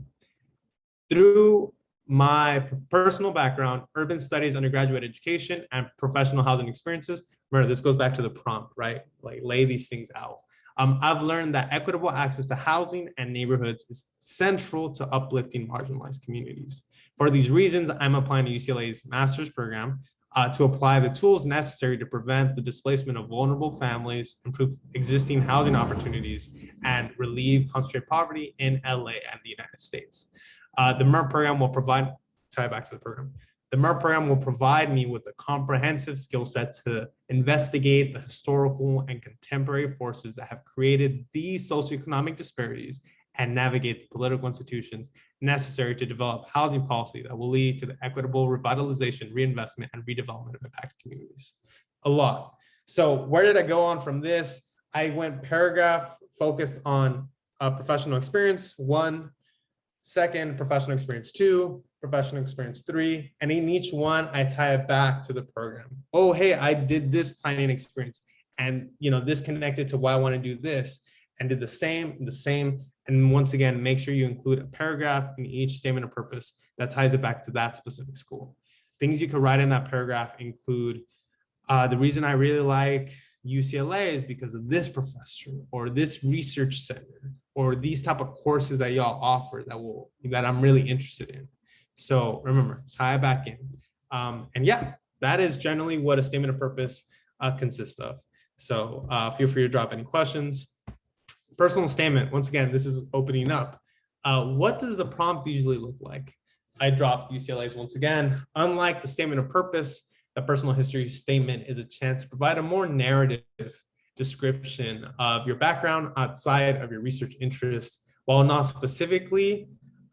Through my personal background, urban studies, undergraduate education, and professional housing experiences, remember, this goes back to the prompt, right? Like, lay these things out. I've learned that equitable access to housing and neighborhoods is central to uplifting marginalized communities. For these reasons, I'm applying to UCLA's master's program to apply the tools necessary to prevent the displacement of vulnerable families, improve existing housing opportunities, and relieve concentrated poverty in LA and the United States. The MERP program will provide, tie back to the program. The MERP program will provide me with a comprehensive skill set to investigate the historical and contemporary forces that have created these socioeconomic disparities and navigate the political institutions necessary to develop housing policy that will lead to the equitable revitalization, reinvestment, and redevelopment of impacted communities. A lot. So where did I go on from this? I went paragraph focused on professional experience, 1, second, professional experience 2, professional experience 3, and in each one, I tie it back to the program. Oh, hey, I did this planning experience, and this connected to why I want to do this, and did the same. And once again, make sure you include a paragraph in each statement of purpose that ties it back to that specific school. Things you could write in that paragraph include the reason I really like UCLA is because of this professor or this research center or these type of courses that y'all offer that I'm really interested in. So remember, tie it back in. And yeah, that is generally what a statement of purpose consists of. So feel free to drop any questions. Personal statement, once again, this is opening up. What does the prompt usually look like? I dropped UCLA's once again. Unlike the statement of purpose, the personal history statement is a chance to provide a more narrative description of your background outside of your research interests, while not specifically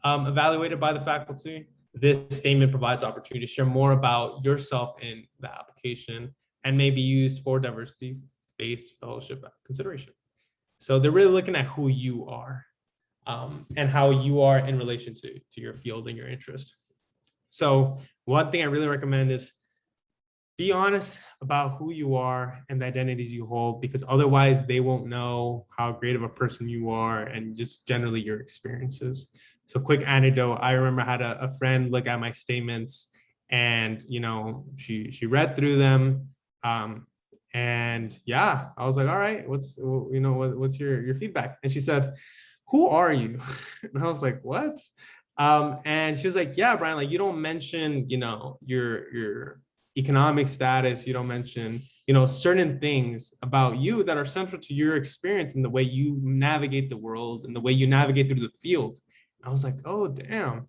evaluated by the faculty. This statement provides opportunity to share more about yourself in the application and may be used for diversity-based fellowship consideration. So they're really looking at who you are and how you are in relation to your field and your interest. So one thing I really recommend is be honest about who you are and the identities you hold, because otherwise they won't know how great of a person you are and just generally your experiences. So quick anecdote, I remember I had a friend look at my statements and, you know, she read through them. And yeah, I was like, all right, what's your feedback? And she said, who are you? And I was like, what? And she was like, yeah, Brian, like you don't mention, you know, your economic status, you don't mention, you know, certain things about you that are central to your experience and the way you navigate the world and the way you navigate through the field. And I was like, oh, damn.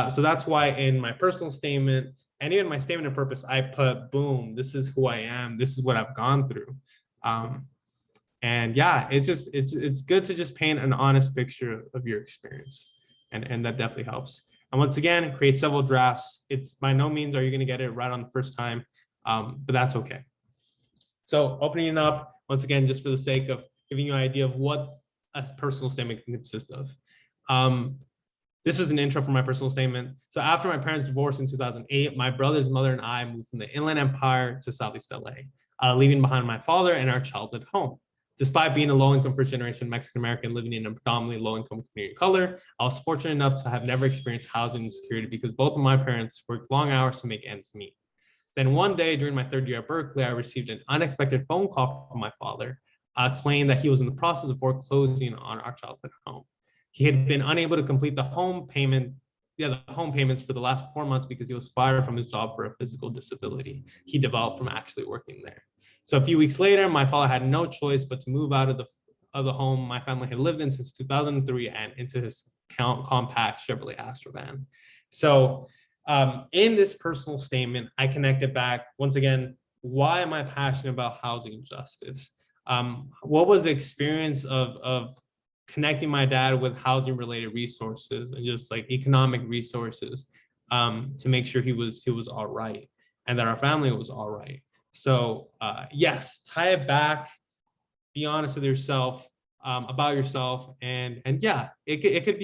So that's why in my personal statement and even my statement of purpose, I put, boom, this is who I am. This is what I've gone through. And yeah, it's good to just paint an honest picture of your experience. And that definitely helps. And once again, create several drafts. It's by no means are you going to get it right on the first time, but that's okay. So opening it up, once again, just for the sake of giving you an idea of what a personal statement can consist of. This is an intro for my personal statement. So after my parents' divorce in 2008, my brother's mother and I moved from the Inland Empire to Southeast LA, leaving behind my father and our childhood home. Despite being a low-income first-generation Mexican-American living in a predominantly low-income community of color, I was fortunate enough to have never experienced housing insecurity because both of my parents worked long hours to make ends meet. Then one day during my third year at Berkeley, I received an unexpected phone call from my father explaining that he was in the process of foreclosing on our childhood home. He had been unable to complete the home payments for the last 4 months because he was fired from his job for a physical disability he developed from actually working there. So a few weeks later, my father had no choice but to move out of the home my family had lived in since 2003 and into his compact Chevrolet Astra van. So in this personal statement, I connected back, once again, why am I passionate about housing justice? What was the experience of connecting my dad with housing related resources and just like economic resources to make sure he was all right and that our family was all right. So yes, tie it back, be honest with yourself about yourself, and yeah, it could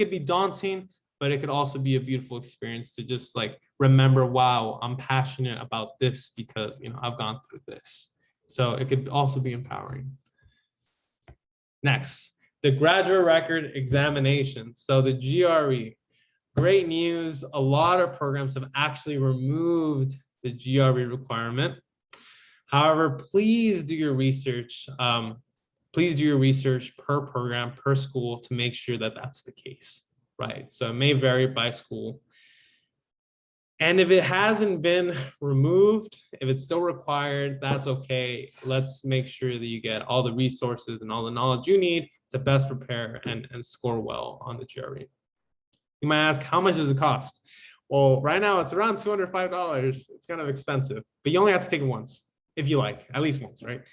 be daunting, but it could also be a beautiful experience to just like remember, wow, I'm passionate about this because, you know, I've gone through this. So it could also be empowering. Next, the graduate record examination. So the GRE, great news. A lot of programs have actually removed the GRE requirement. However, please do your research. Please do your research per program, per school to make sure that that's the case, right? So it may vary by school. And if it hasn't been removed, if it's still required, that's okay. Let's make sure that you get all the resources and all the knowledge you need to best prepare and score well on the GRE. You might ask, how much does it cost? Well, right now it's around $205. It's kind of expensive, but you only have to take it once if you like, at least once, right?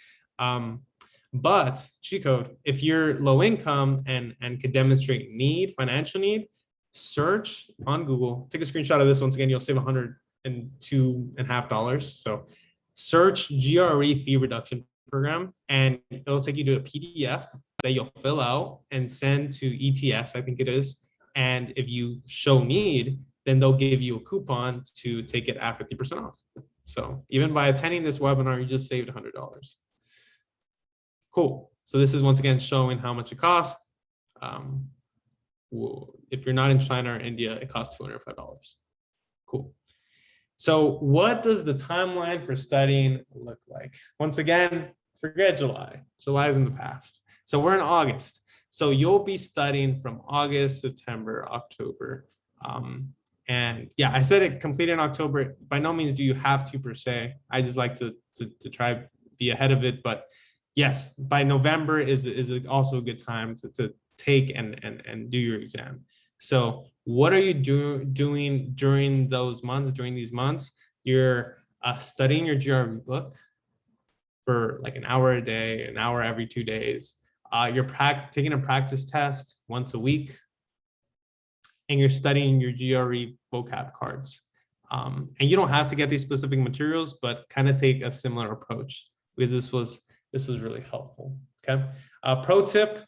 But cheat code, if you're low income and could demonstrate financial need, search on Google, take a screenshot of this. Once again, you'll save $102.50. So search GRE fee reduction program, and it'll take you to a PDF that you'll fill out and send to ETS, I think it is. And if you show need, then they'll give you a coupon to take it at 50% off. So even by attending this webinar, you just saved $100. Cool. So this is once again showing how much it costs. If you're not in China or India, it costs $205. Cool. So what does the timeline for studying look like? Once again, forget July. July is in the past. So we're in August. So you'll be studying from August, September, October. And yeah, I said it completed in October. By no means do you have to per se. I just like to try be ahead of it. But yes, by November is also a good time to take and do your exam. So what are you doing during those months, during these months? You're studying your GRE book for like an hour a day, an hour every 2 days. You're taking a practice test once a week. and you're studying your GRE vocab cards. And you don't have to get these specific materials, but kind of take a similar approach, because this was really helpful. Okay. Pro tip,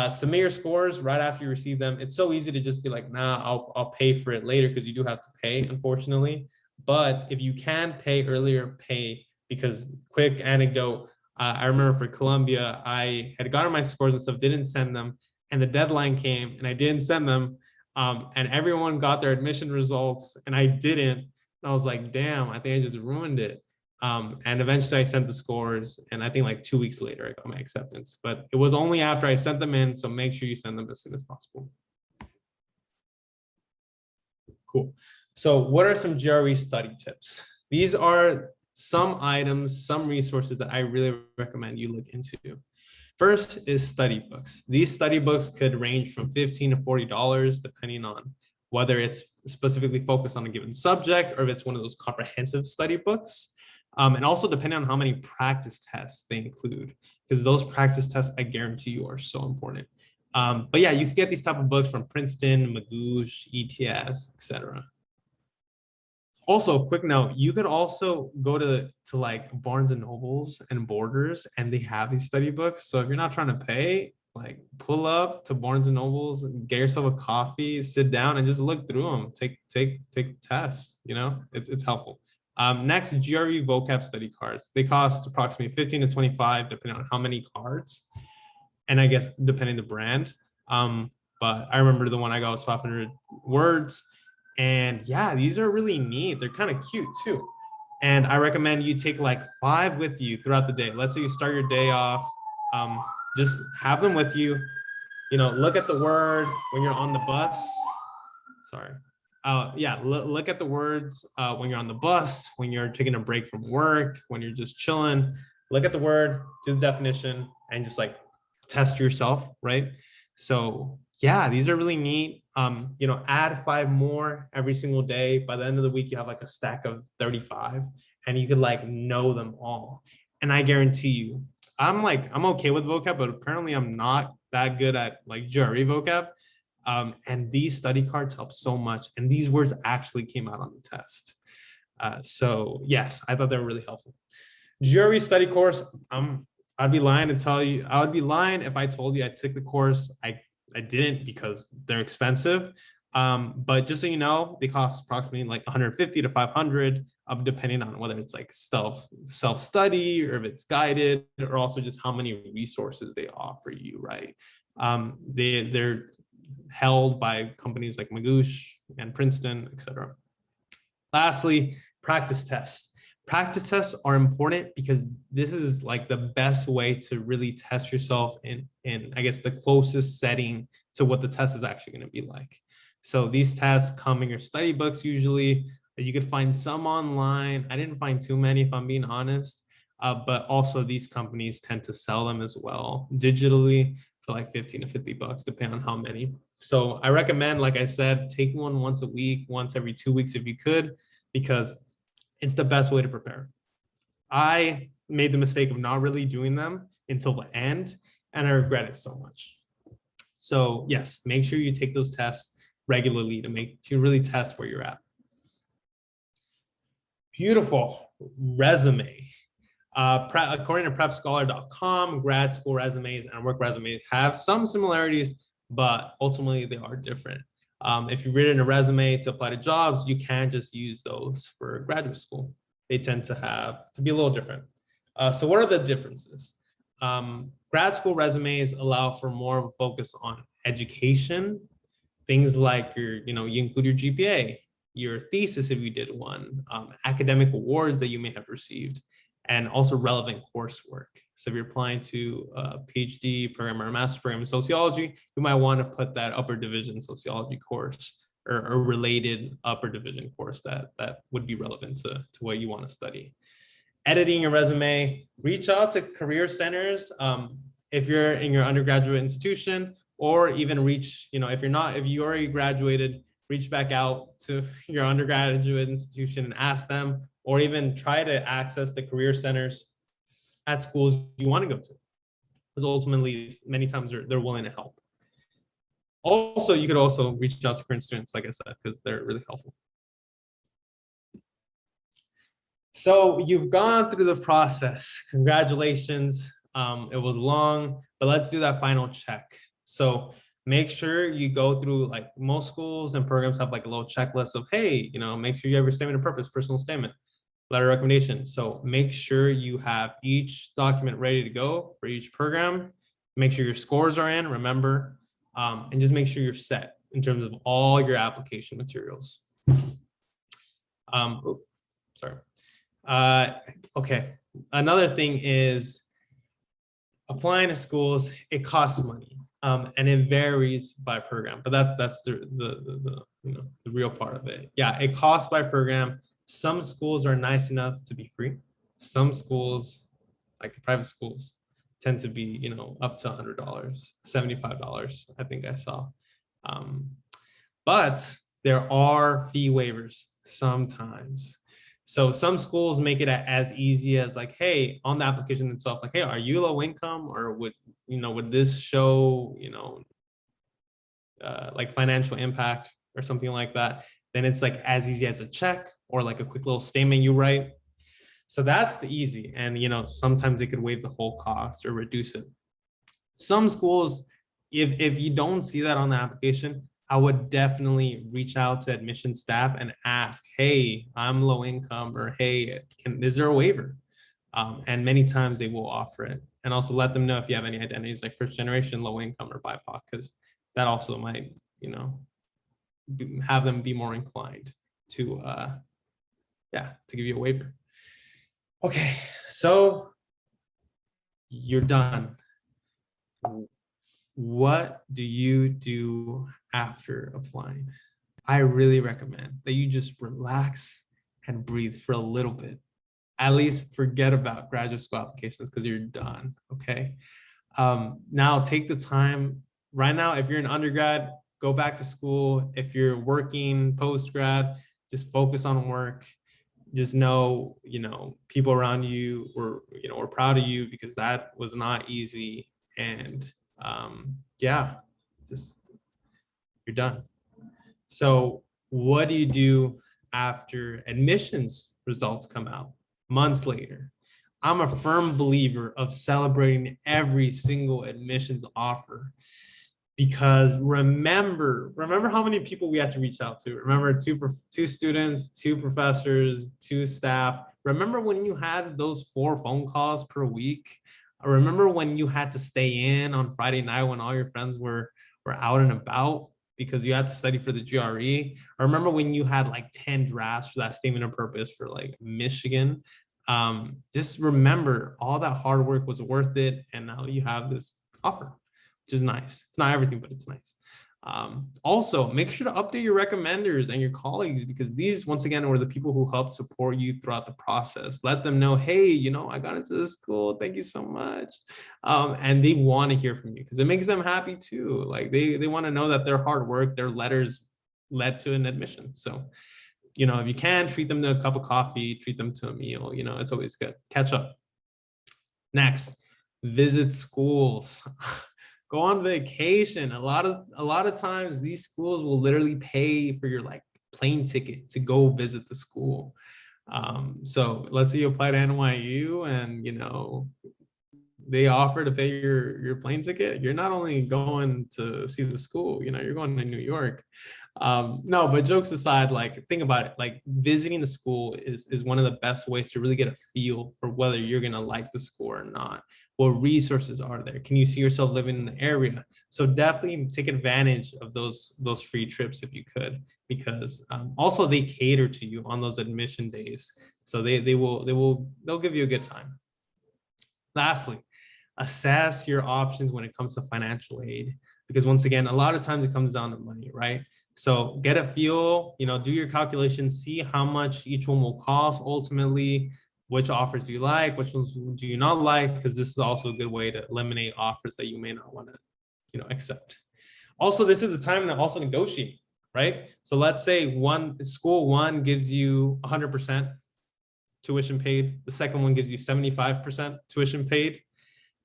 submit your scores right after you receive them. It's so easy to just be like, nah, I'll pay for it later, because you do have to pay, unfortunately. But if you can pay earlier, pay, because quick anecdote, I remember for Columbia, I had gotten my scores and stuff, didn't send them, and the deadline came and I didn't send them. And everyone got their admission results and I didn't. And I was like, damn, I think I just ruined it. And eventually I sent the scores, and I think like 2 weeks later I got my acceptance, but it was only after I sent them in. So make sure you send them as soon as possible. Cool. So what are some GRE study tips? These are some items, some resources that I really recommend you look into. First is study books. These study books could range from $15 to $40, depending on whether it's specifically focused on a given subject or if it's one of those comprehensive study books. And also depending on how many practice tests they include, because those practice tests, I guarantee you, are so important. But yeah, you can get these type of books from Princeton, Magoosh, ETS, etc. Also, quick note, you could also go to like Barnes and Nobles and Borders, and they have these study books. So if you're not trying to pay, like pull up to Barnes and Nobles, get yourself a coffee, sit down and just look through them. Take tests, you know, it's helpful. Next, GRE vocab study cards. They cost approximately 15 to 25, depending on how many cards, and I guess depending the brand. But I remember the one I got was 500 words. And yeah, these are really neat. They're kind of cute too. And I recommend you take like 5 with you throughout the day. Let's say you start your day off, just have them with you. You know, look at the word when you're on the bus. Sorry. Yeah, look at the words when you're on the bus, when you're taking a break from work, when you're just chilling. Look at the word, do the definition, and just like test yourself, right? So yeah, these are really neat. You know, add 5 more every single day. By the end of the week, you have like a stack of 35, and you could like know them all. And I guarantee you, I'm okay with vocab, but apparently I'm not that good at like GRE vocab. And these study cards help so much. And these words actually came out on the test. So yes, I thought they were really helpful. GRE study course, I'd be lying to tell you, I would be lying if I told you I took the course. I didn't, because they're expensive. But just so you know, they cost approximately like 150 to 500, depending on whether it's like self-study or if it's guided, or also just how many resources they offer you, right? They're held by companies like Magoosh and Princeton, etc. Lastly, practice tests. Practice tests are important because this is like the best way to really test yourself in I guess the closest setting to what the test is actually going to be like. So these tests come in your study books usually. You could find some online. I didn't find too many, if I'm being honest, but also these companies tend to sell them as well digitally for like 15 to 50 bucks, depending on how many. So I recommend, like I said, taking one once a week, once every 2 weeks if you could, because it's the best way to prepare. I made the mistake of not really doing them until the end, and I regret it so much. So yes, make sure you take those tests regularly to really test where you're at. Beautiful. Resume. According to prepscholar.com, grad school resumes and work resumes have some similarities, but ultimately they are different. If you've written a resume to apply to jobs, you can just use those for graduate school. They tend to be a little different. So what are the differences? Grad school resumes allow for more of a focus on education, things like you include your GPA, your thesis if you did one, academic awards that you may have received, and also relevant coursework. So if you're applying to a PhD program or a master's program in sociology, you might want to put that upper division sociology course or a related upper division course that would be relevant to what you want to study. Editing your resume, reach out to career centers if you're in your undergraduate institution, or even if you already graduated, reach back out to your undergraduate institution and ask them, or even try to access the career centers at schools you want to go to, because ultimately many times they're willing to help. Also, you could also reach out to current students, like I said, because they're really helpful. So you've gone through the process. Congratulations. It was long, but let's do that final check. So make sure you go through, like most schools and programs have like a little checklist of, hey, make sure you have your statement of purpose, personal statement, letter of recommendation. So make sure you have each document ready to go for each program. Make sure your scores are in, remember, and just make sure you're set in terms of all your application materials. Sorry. Okay. Another thing is applying to schools. It costs money, and it varies by program. But that's the real part of it. Yeah, it costs by program. Some schools are nice enough to be free. Some schools, like the private schools, tend to be up to $100, $75. I think I saw. But there are fee waivers sometimes. So some schools make it as easy as like, hey, on the application itself, like, hey, are you low income, or would this show, like financial impact or something like that? Then it's like as easy as a check or like a quick little statement you write. So that's the easy. And, sometimes it could waive the whole cost or reduce it. Some schools, if you don't see that on the application, I would definitely reach out to admission staff and ask, hey, I'm low income, or hey, is there a waiver? And many times they will offer it. And also let them know if you have any identities like first generation, low income, or BIPOC, because that also might, have them be more inclined to, to give you a waiver. Okay, so you're done. What do you do after applying? I really recommend that you just relax and breathe for a little bit. At least forget about graduate school applications because you're done, okay? Now take the time. Right now, if you're an undergrad, go back to school. If you're working post-grad, just focus on work. Just know, people around you were proud of you because that was not easy. And just you're done. So what do you do after admissions results come out months later? I'm a firm believer of celebrating every single admissions offer, because remember how many people we had to reach out to. Remember, two students, 2 professors, 2 staff. Remember when you had those 4 phone calls per week? I remember when you had to stay in on Friday night when all your friends were out and about because you had to study for the GRE. I remember when you had like 10 drafts for that statement of purpose for like Michigan. Just remember all that hard work was worth it, and now you have this offer, which is nice. It's not everything, but it's nice. Also, make sure to update your recommenders and your colleagues, because these, once again, were the people who helped support you throughout the process. Let them know, hey, I got into this school. Thank you so much. And they want to hear from you because it makes them happy too. Like they want to know that their hard work, their letters led to an admission. So, if you can, treat them to a cup of coffee, treat them to a meal. It's always good. Catch up. Next, visit schools. Go on vacation. A lot of times these schools will literally pay for your like plane ticket to go visit the school. So let's say you apply to NYU and they offer to pay your plane ticket. You're not only going to see the school, you're going to New York. No, but jokes aside, like think about it. Like visiting the school is one of the best ways to really get a feel for whether you're gonna like the school or not. What resources are there? Can you see yourself living in the area? So definitely take advantage of those free trips if you could, because also they cater to you on those admission days. So they'll give you a good time. Lastly, assess your options when it comes to financial aid, because once again, a lot of times it comes down to money, right? So get a feel, do your calculations, see how much each one will cost ultimately, which offers do you like, which ones do you not like, because this is also a good way to eliminate offers that you may not want to, accept. Also, this is the time to also negotiate, right? So let's say school one gives you 100% tuition paid, the second one gives you 75% tuition paid.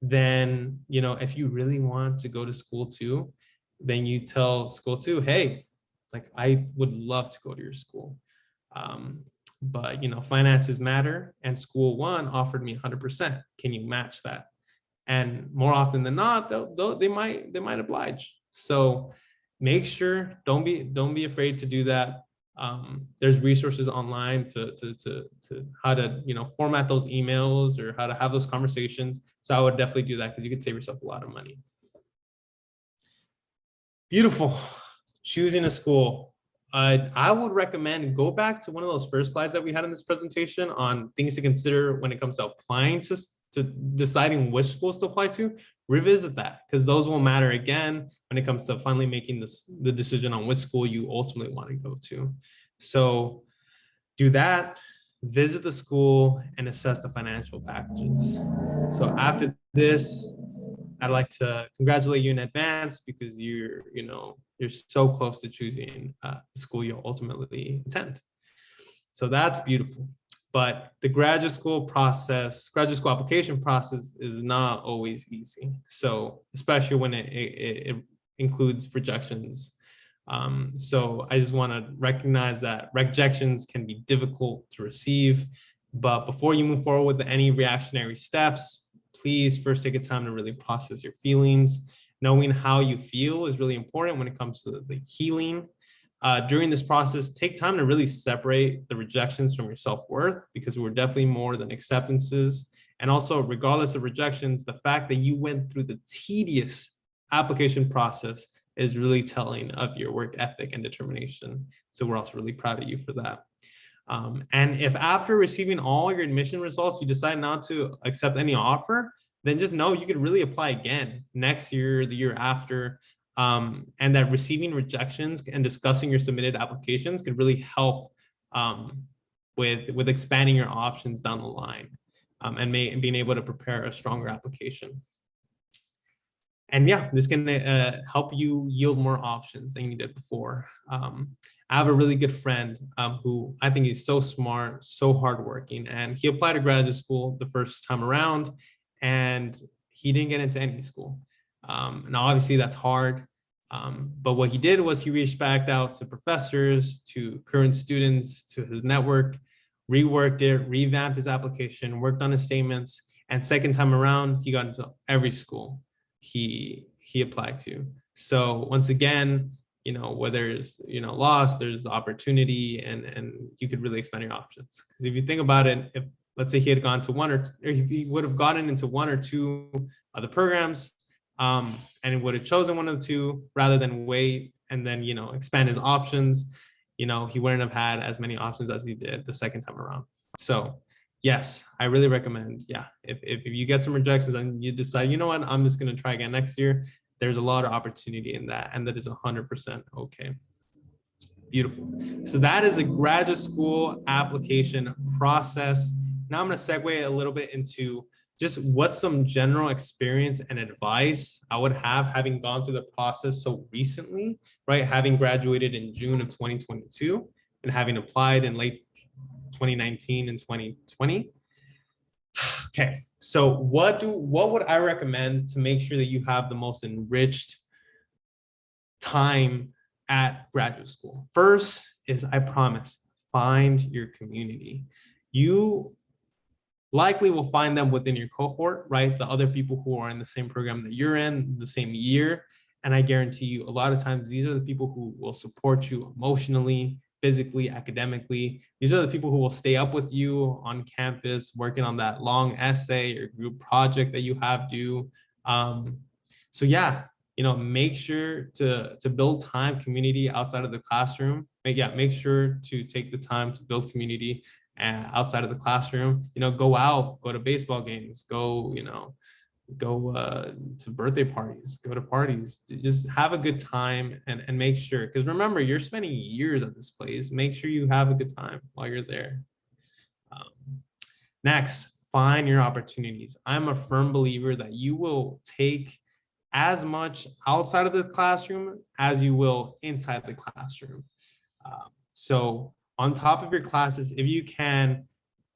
Then, if you really want to go to school too, then you tell school too, hey, like I would love to go to your school. But finances matter, and school one offered me 100%. Can you match that? And more often than not, they might oblige. So make sure, don't be afraid to do that. There's resources online to how to format those emails or how to have those conversations. So I would definitely do that, because you could save yourself a lot of money. Beautiful. Choosing a school. I would recommend go back to one of those first slides that we had in this presentation on things to consider when it comes to applying to deciding which schools to apply to. Revisit that, because those will matter again when it comes to finally making the decision on which school you ultimately want to go to. So do that, visit the school, and assess the financial packages. So after this, I'd like to congratulate you in advance, because you're so close to choosing the school you'll ultimately attend. So that's beautiful. But the graduate school application process is not always easy. So especially when it includes rejections. So I just want to recognize that rejections can be difficult to receive. But before you move forward with any reactionary steps, please first take a time to really process your feelings. Knowing how you feel is really important when it comes to the healing. During this process, take time to really separate the rejections from your self-worth, because we're definitely more than acceptances. And also, regardless of rejections, the fact that you went through the tedious application process is really telling of your work ethic and determination. So we're also really proud of you for that. And if after receiving all your admission results, you decide not to accept any offer, then just know you could really apply again next year, the year after. And that receiving rejections and discussing your submitted applications could really help with expanding your options down the line, and being able to prepare a stronger application. And yeah, this can help you yield more options than you did before. I have a really good friend who I think is so smart, so hardworking, and he applied to graduate school the first time around, and he didn't get into any school. Now, obviously, that's hard. But what he did was he reached back out to professors, to current students, to his network, reworked it, revamped his application, worked on his statements, and second time around, he got into every school he applied to. So once again, where there's loss, there's opportunity, and you could really expand your options. Because if you think about it, if let's say he had gone to or if he would have gotten into one or two of the programs, and he would have chosen one of the two rather than wait and then expand his options, he wouldn't have had as many options as he did the second time around. So yes, I really recommend, if you get some rejections and you decide, what, I'm just going to try again next year, there's a lot of opportunity in that, and that is 100% okay. Beautiful. So that is a graduate school application process. Now I'm going to segue a little bit into just what some general experience and advice I would have, having gone through the process so recently, right? Having graduated in June of 2022 and having applied in late 2019 and 2020. Okay, so what would I recommend to make sure that you have the most enriched time at graduate school? First is, I promise, find your community. You likely will find them within your cohort, right? The other people who are in the same program that you're in, the same year. And I guarantee you, a lot of times, these are the people who will support you emotionally, physically, academically. These are the people who will stay up with you on campus, working on that long essay or group project that you have due. So yeah, make sure to build time, community outside of the classroom. Make sure to take the time to build community outside of the classroom. Go out, go to baseball games, go to birthday parties, go to parties, just have a good time, and make sure, because remember, you're spending years at this place. Make sure you have a good time while you're there. Next, find your opportunities. I'm a firm believer that you will take as much outside of the classroom as you will inside the classroom. So on top of your classes, if you can,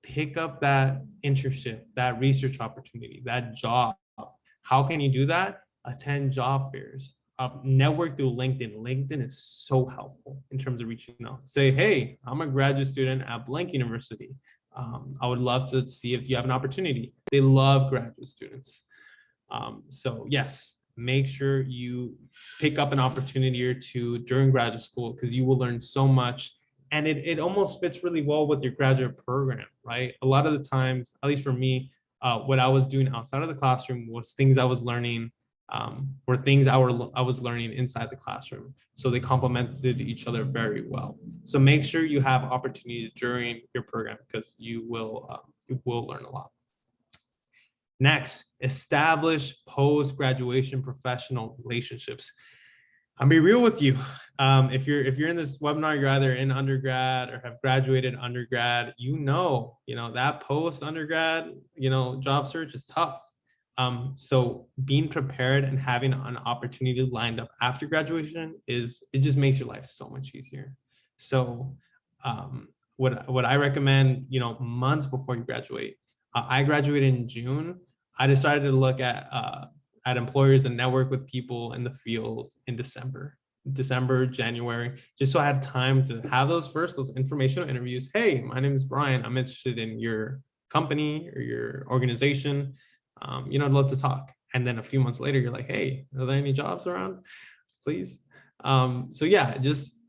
pick up that internship, that research opportunity, that job. How can you do that? Attend job fairs, network through LinkedIn. LinkedIn is so helpful in terms of reaching out. Say, hey, I'm a graduate student at blank university. I would love to see if you have an opportunity. They love graduate students. So yes, make sure you pick up an opportunity or two during graduate school, because you will learn so much. And it almost fits really well with your graduate program, right? A lot of the times, at least for me, what I was doing outside of the classroom was things I was learning, were things I was learning inside the classroom. So they complemented each other very well. So make sure you have opportunities during your program, because you will learn a lot. Next, establish post-graduation professional relationships. I'll be real with you. If you're in this webinar, you're either in undergrad or have graduated undergrad, that post-undergrad, job search is tough. So being prepared and having an opportunity lined up after graduation it just makes your life so much easier. So what I recommend, months before you graduate. I graduated in June. I decided to look at employers and network with people in the field in December, January, just so I had time to have those informational interviews. Hey, my name is Brian. I'm interested in your company or your organization. I'd love to talk. And then a few months later, you're like, hey, are there any jobs around? Please. So yeah,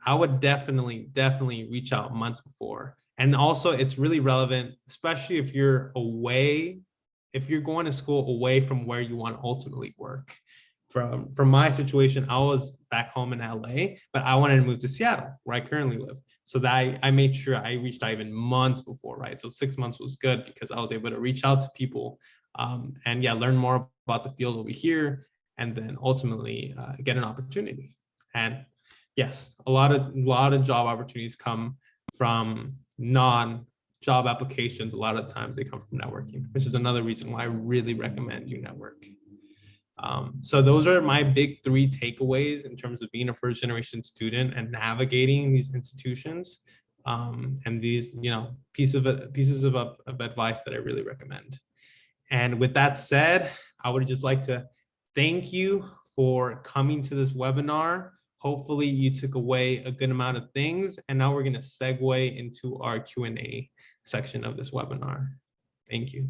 I would definitely reach out months before. And also it's really relevant, especially if you're going to school away from where you want to ultimately work. From my situation, I was back home in LA, but I wanted to move to Seattle, where I currently live. So that I made sure I reached out even months before, right? So 6 months was good, because I was able to reach out to people and learn more about the field over here, and then ultimately get an opportunity. And yes, a lot of job opportunities come from non-job applications. A lot of times they come from networking, which is another reason why I really recommend you network. So those are my big 3 takeaways in terms of being a first generation student and navigating these institutions, and these pieces of advice that I really recommend. And with that said, I would just like to thank you for coming to this webinar. Hopefully you took away a good amount of things, and now we're going to segue into our Q&A section of this webinar. Thank you.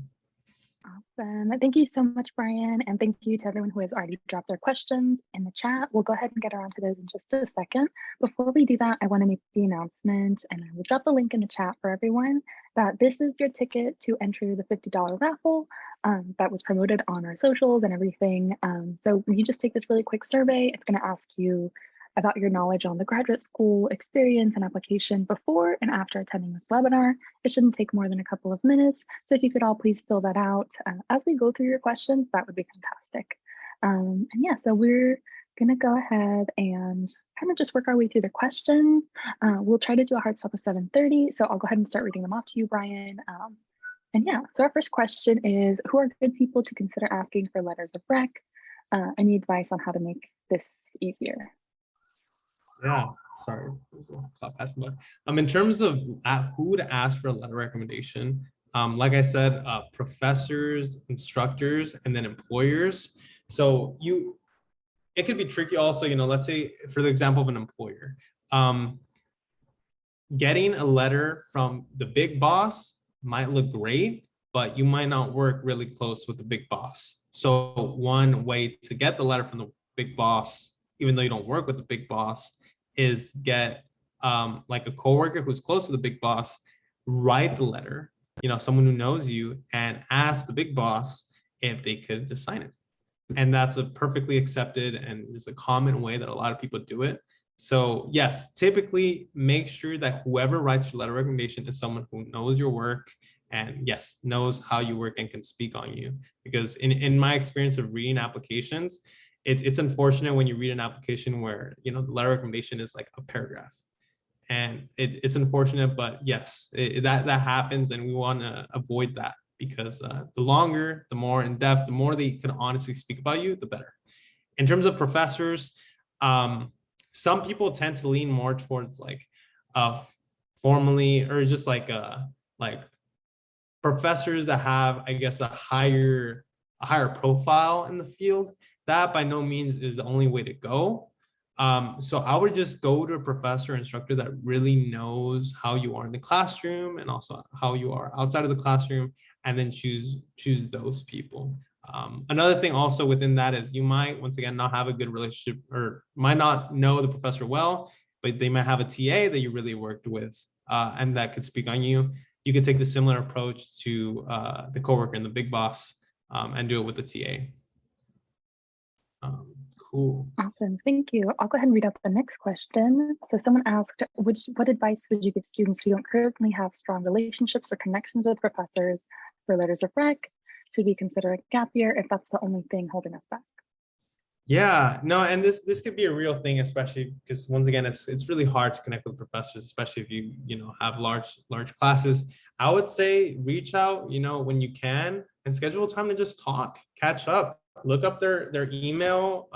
Awesome. Thank you so much, Brian. And thank you to everyone who has already dropped their questions in the chat. We'll go ahead and get around to those in just a second. Before we do that, I want to make the announcement, and I will drop the link in the chat for everyone, that this is your ticket to enter the $50 raffle that was promoted on our socials and everything. So you just take this really quick survey. It's going to ask you about your knowledge on the graduate school experience and application before and after attending this webinar. It shouldn't take more than a couple of minutes. So if you could all please fill that out as we go through your questions, that would be fantastic. And yeah, so we're gonna go ahead and kind of just work our way through the questions. We'll try to do a hard stop of 7:30. So I'll go ahead and start reading them off to you, Brian. And yeah, so our first question is, who are good people to consider asking for letters of rec? Any advice on how to make this easier? Yeah, sorry, there's a clock passing by. In terms of who to ask for a letter recommendation, like I said, professors, instructors, and then employers. So it could be tricky also, let's say for the example of an employer, getting a letter from the big boss might look great, but you might not work really close with the big boss. So one way to get the letter from the big boss, even though you don't work with the big boss, is get like a coworker who's close to the big boss, write the letter, someone who knows you, and ask the big boss if they could just sign it. And that's a perfectly accepted and just a common way that a lot of people do it. So yes, typically make sure that whoever writes your letter of recommendation is someone who knows your work and yes, knows how you work and can speak on you. Because in my experience of reading applications, it's unfortunate when you read an application where, the letter of recommendation is like a paragraph. And it's unfortunate, but yes, that happens, and we want to avoid that, because the longer, the more in depth, the more they can honestly speak about you, the better. In terms of professors, some people tend to lean more towards like formally, or just like professors that have, I guess, a higher profile in the field. that by no means is the only way to go. So I would just go to a professor, instructor that really knows how you are in the classroom and also how you are outside of the classroom, and then choose those people. Another thing also within that is you might, once again, not have a good relationship or might not know the professor well, but they might have a TA that you really worked with and that could speak on you. You could take the similar approach to the coworker and the big boss and do it with the TA. Cool. Awesome, thank you. I'll go ahead and read out the next question. So someone asked, what advice would you give students who don't currently have strong relationships or connections with professors for letters of rec? Should we consider a gap year if that's the only thing holding us back? Yeah, no, and this could be a real thing, especially because once again, it's really hard to connect with professors, especially if you know have large classes. I would say reach out, you know, when you can and schedule time to just talk, catch up, look up their email.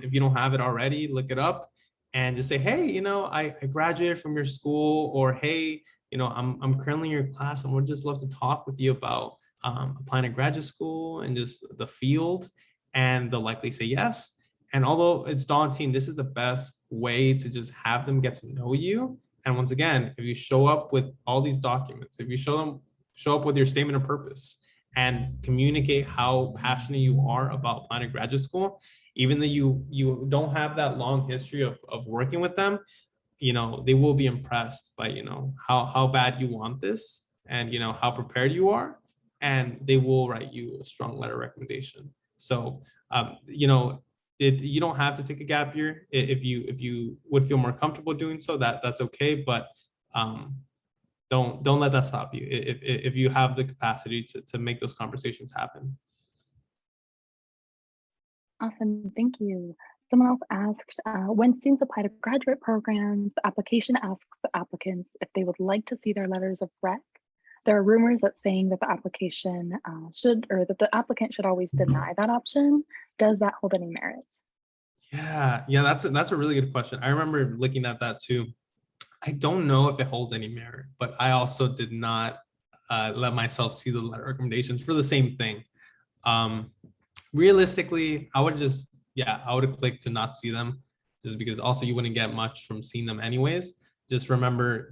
If you don't have it already, look it up and just say, hey, you know, I graduated from your school, or hey, you know, I'm currently in your class and would just love to talk with you about applying to graduate school and just the field. And they'll likely say yes. And although it's daunting, this is the best way to just have them get to know you. And once again, if you show up with all these documents, if you show up with your statement of purpose and communicate how passionate you are about applying to graduate school, even though you don't have that long history of working with them, you know, they will be impressed by, you know, how bad you want this and, you know, how prepared you are. And they will write you a strong letter of recommendation. So, you know, you don't have to take a gap year if you would feel more comfortable doing so. That's okay, but don't let that stop you if you have the capacity to make those conversations happen. Awesome, thank you. Someone else asked, when students apply to graduate programs, the application asks the applicants if they would like to see their letters of rec. There are rumors that saying that the application that the applicant should always deny that option. Does that hold any merit? Yeah, that's a really good question. I remember looking at that too. I don't know if it holds any merit, but I also did not let myself see the letter recommendations for the same thing. Realistically, I would click to not see them, just because also you wouldn't get much from seeing them anyways. Just remember,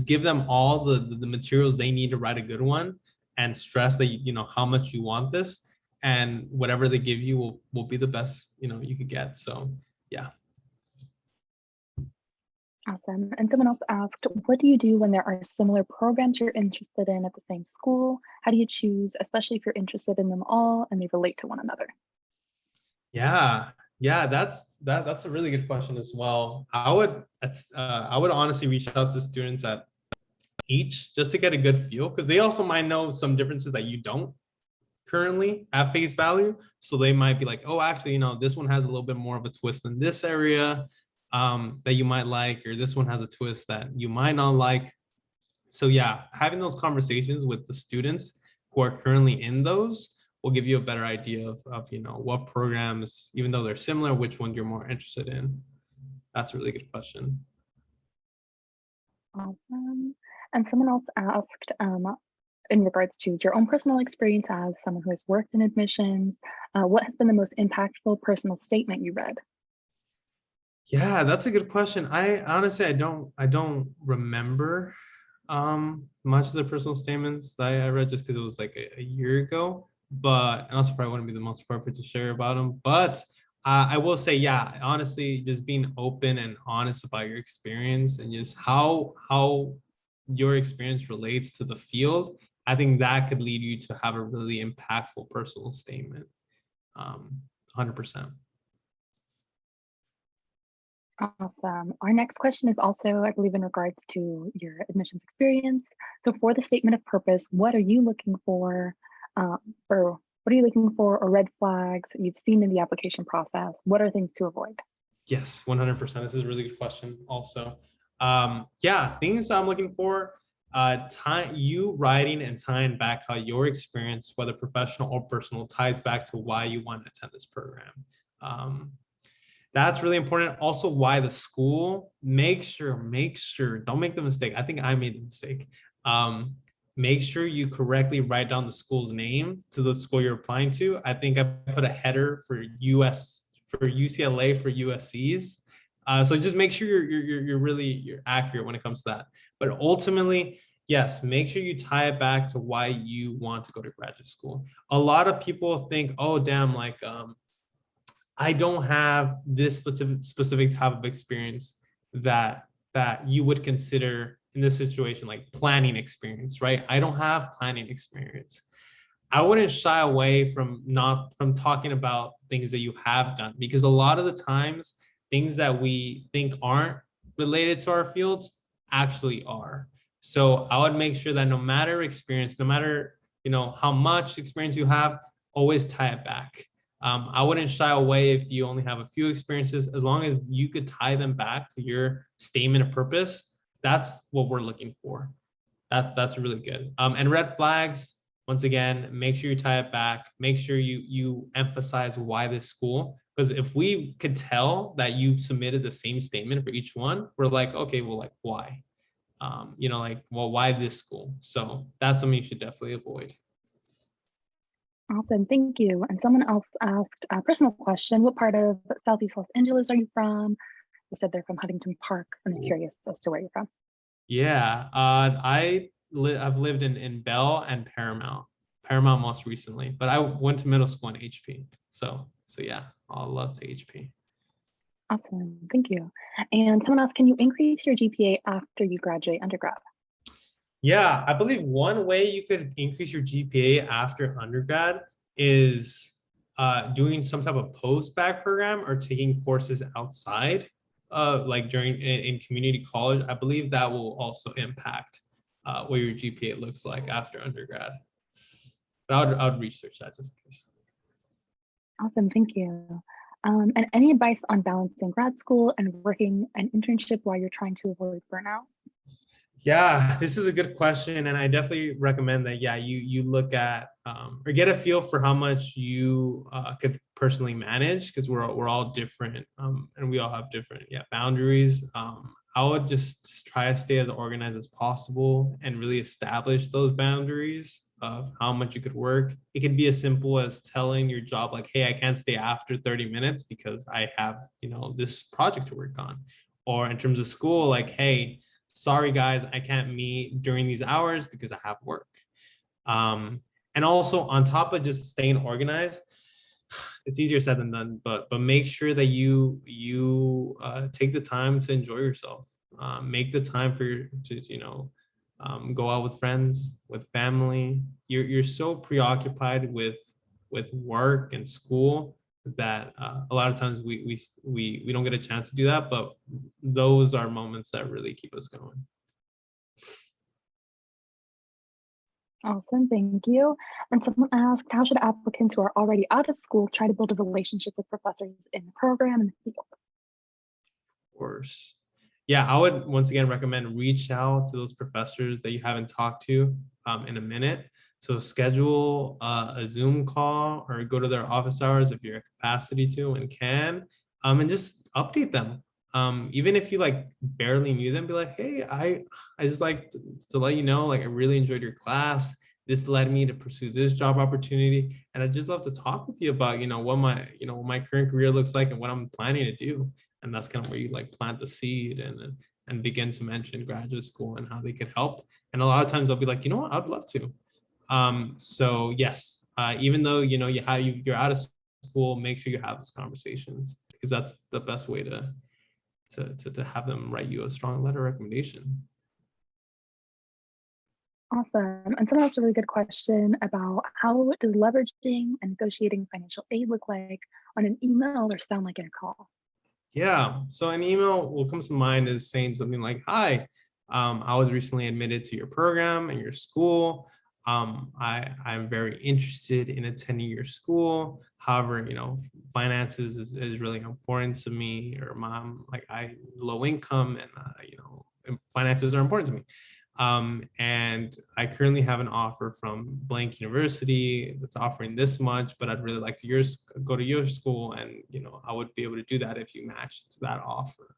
give them all the materials they need to write a good one, and stress that you know how much you want this, and whatever they give you will be the best, you know, you could get. So yeah. Awesome. And someone else asked, what do you do when there are similar programs you're interested in at the same school? How do you choose, especially if you're interested in them all and they relate to one another? Yeah, that's a really good question as well. I would honestly reach out to students at each just to get a good feel, because they also might know some differences that you don't currently at face value. So they might be like, oh, actually, you know, this one has a little bit more of a twist in this area that you might like, or this one has a twist that you might not like. So yeah, having those conversations with the students who are currently in those will give you a better idea of you know, what programs, even though they're similar, which ones you're more interested in. That's a really good question. Awesome. And someone else asked, in regards to your own personal experience as someone who has worked in admissions, what has been the most impactful personal statement you read? Yeah, that's a good question. I honestly, I don't remember much of the personal statements that I read, just because it was like a year ago, but and also probably wouldn't be the most appropriate to share about them. But I will say, yeah, honestly, just being open and honest about your experience and just how your experience relates to the field, I think that could lead you to have a really impactful personal statement. 100%. Awesome. Our next question is also, I believe, in regards to your admissions experience. So for the statement of purpose, what are you looking for, or what are you looking for, or red flags you've seen in the application process? What are things to avoid? Yes, 100%. This is a really good question also. Yeah, things I'm looking for, you writing and tying back how your experience, whether professional or personal, ties back to why you want to attend this program. That's really important. Also, why the school, make sure, don't make the mistake. I think I made the mistake. make sure you correctly write down the school's name to the school you're applying to. I think I put a header for UCLA for USC's. So just make sure you're accurate when it comes to that. But ultimately, yes, make sure you tie it back to why you want to go to graduate school. A lot of people think, oh, damn, like I don't have this specific type of experience that you would consider in this situation, like planning experience, right? I don't have planning experience. I wouldn't shy away from talking about things that you have done, because a lot of the times things that we think aren't related to our fields actually are. So I would make sure that no matter experience, no matter how much experience you have, always tie it back. I wouldn't shy away if you only have a few experiences, as long as you could tie them back to your statement of purpose. That's what we're looking for. That's really good. And red flags, once again, make sure you tie it back. Make sure you emphasize why this school, because if we could tell that you submitted the same statement for each one, we're like, okay, well, like why? Well, why this school? So that's something you should definitely avoid. Awesome, thank you. And someone else asked a personal question. What part of Southeast Los Angeles are you from? They said they're from Huntington Park, and I'm curious as to where you're from. Yeah, I've lived in Bell and Paramount most recently, but I went to middle school in HP. So yeah, all love to HP. Awesome, thank you. And someone else, can you increase your GPA after you graduate undergrad? Yeah, I believe one way you could increase your GPA after undergrad is doing some type of post-bac program or taking courses outside, like in community college. I believe that will also impact what your GPA looks like after undergrad. But I would research that just in case. Awesome, thank you. And any advice on balancing grad school and working an internship while you're trying to avoid burnout? Yeah, this is a good question, and I definitely recommend that. Yeah, you look at or get a feel for how much you could personally manage, because we're all different, and we all have different boundaries. I would just try to stay as organized as possible and really establish those boundaries of how much you could work. It could be as simple as telling your job, like, hey, I can't stay after 30 minutes because I have this project to work on. Or in terms of school, like, hey, sorry guys, I can't meet during these hours because I have work. And also, on top of just staying organized, it's easier said than done, but make sure that you take the time to enjoy yourself. Make the time for go out with friends, with family. You're so preoccupied with work and school that a lot of times we don't get a chance to do that, but those are moments that really keep us going. Awesome, thank you. And someone asked, how should applicants who are already out of school try to build a relationship with professors in the program and the field? Of course. Yeah, I would once again recommend reach out to those professors that you haven't talked to in a minute. So schedule a Zoom call or go to their office hours if you're at capacity to and can, and just update them. Even if you like barely knew them, be like, hey, I just like to let you know, like, I really enjoyed your class. This led me to pursue this job opportunity, and I'd just love to talk with you about what my current career looks like and what I'm planning to do. And that's kind of where you like plant the seed and begin to mention graduate school and how they could help. And a lot of times I'll be like, you know what, I'd love to. So yes, even though you're out of school, make sure you have those conversations, because that's the best way to have them write you a strong letter of recommendation. Awesome. And someone asked a really good question about how does leveraging and negotiating financial aid look like on an email or sound like in a call? Yeah, so an email, what comes to mind is saying something like, hi, I was recently admitted to your program and your school. I'm very interested in attending your school. However, finances is really important to me, or mom, like low income, and finances are important to me. And I currently have an offer from blank university that's offering this much, but I'd really like to go to your school, and I would be able to do that if you matched that offer.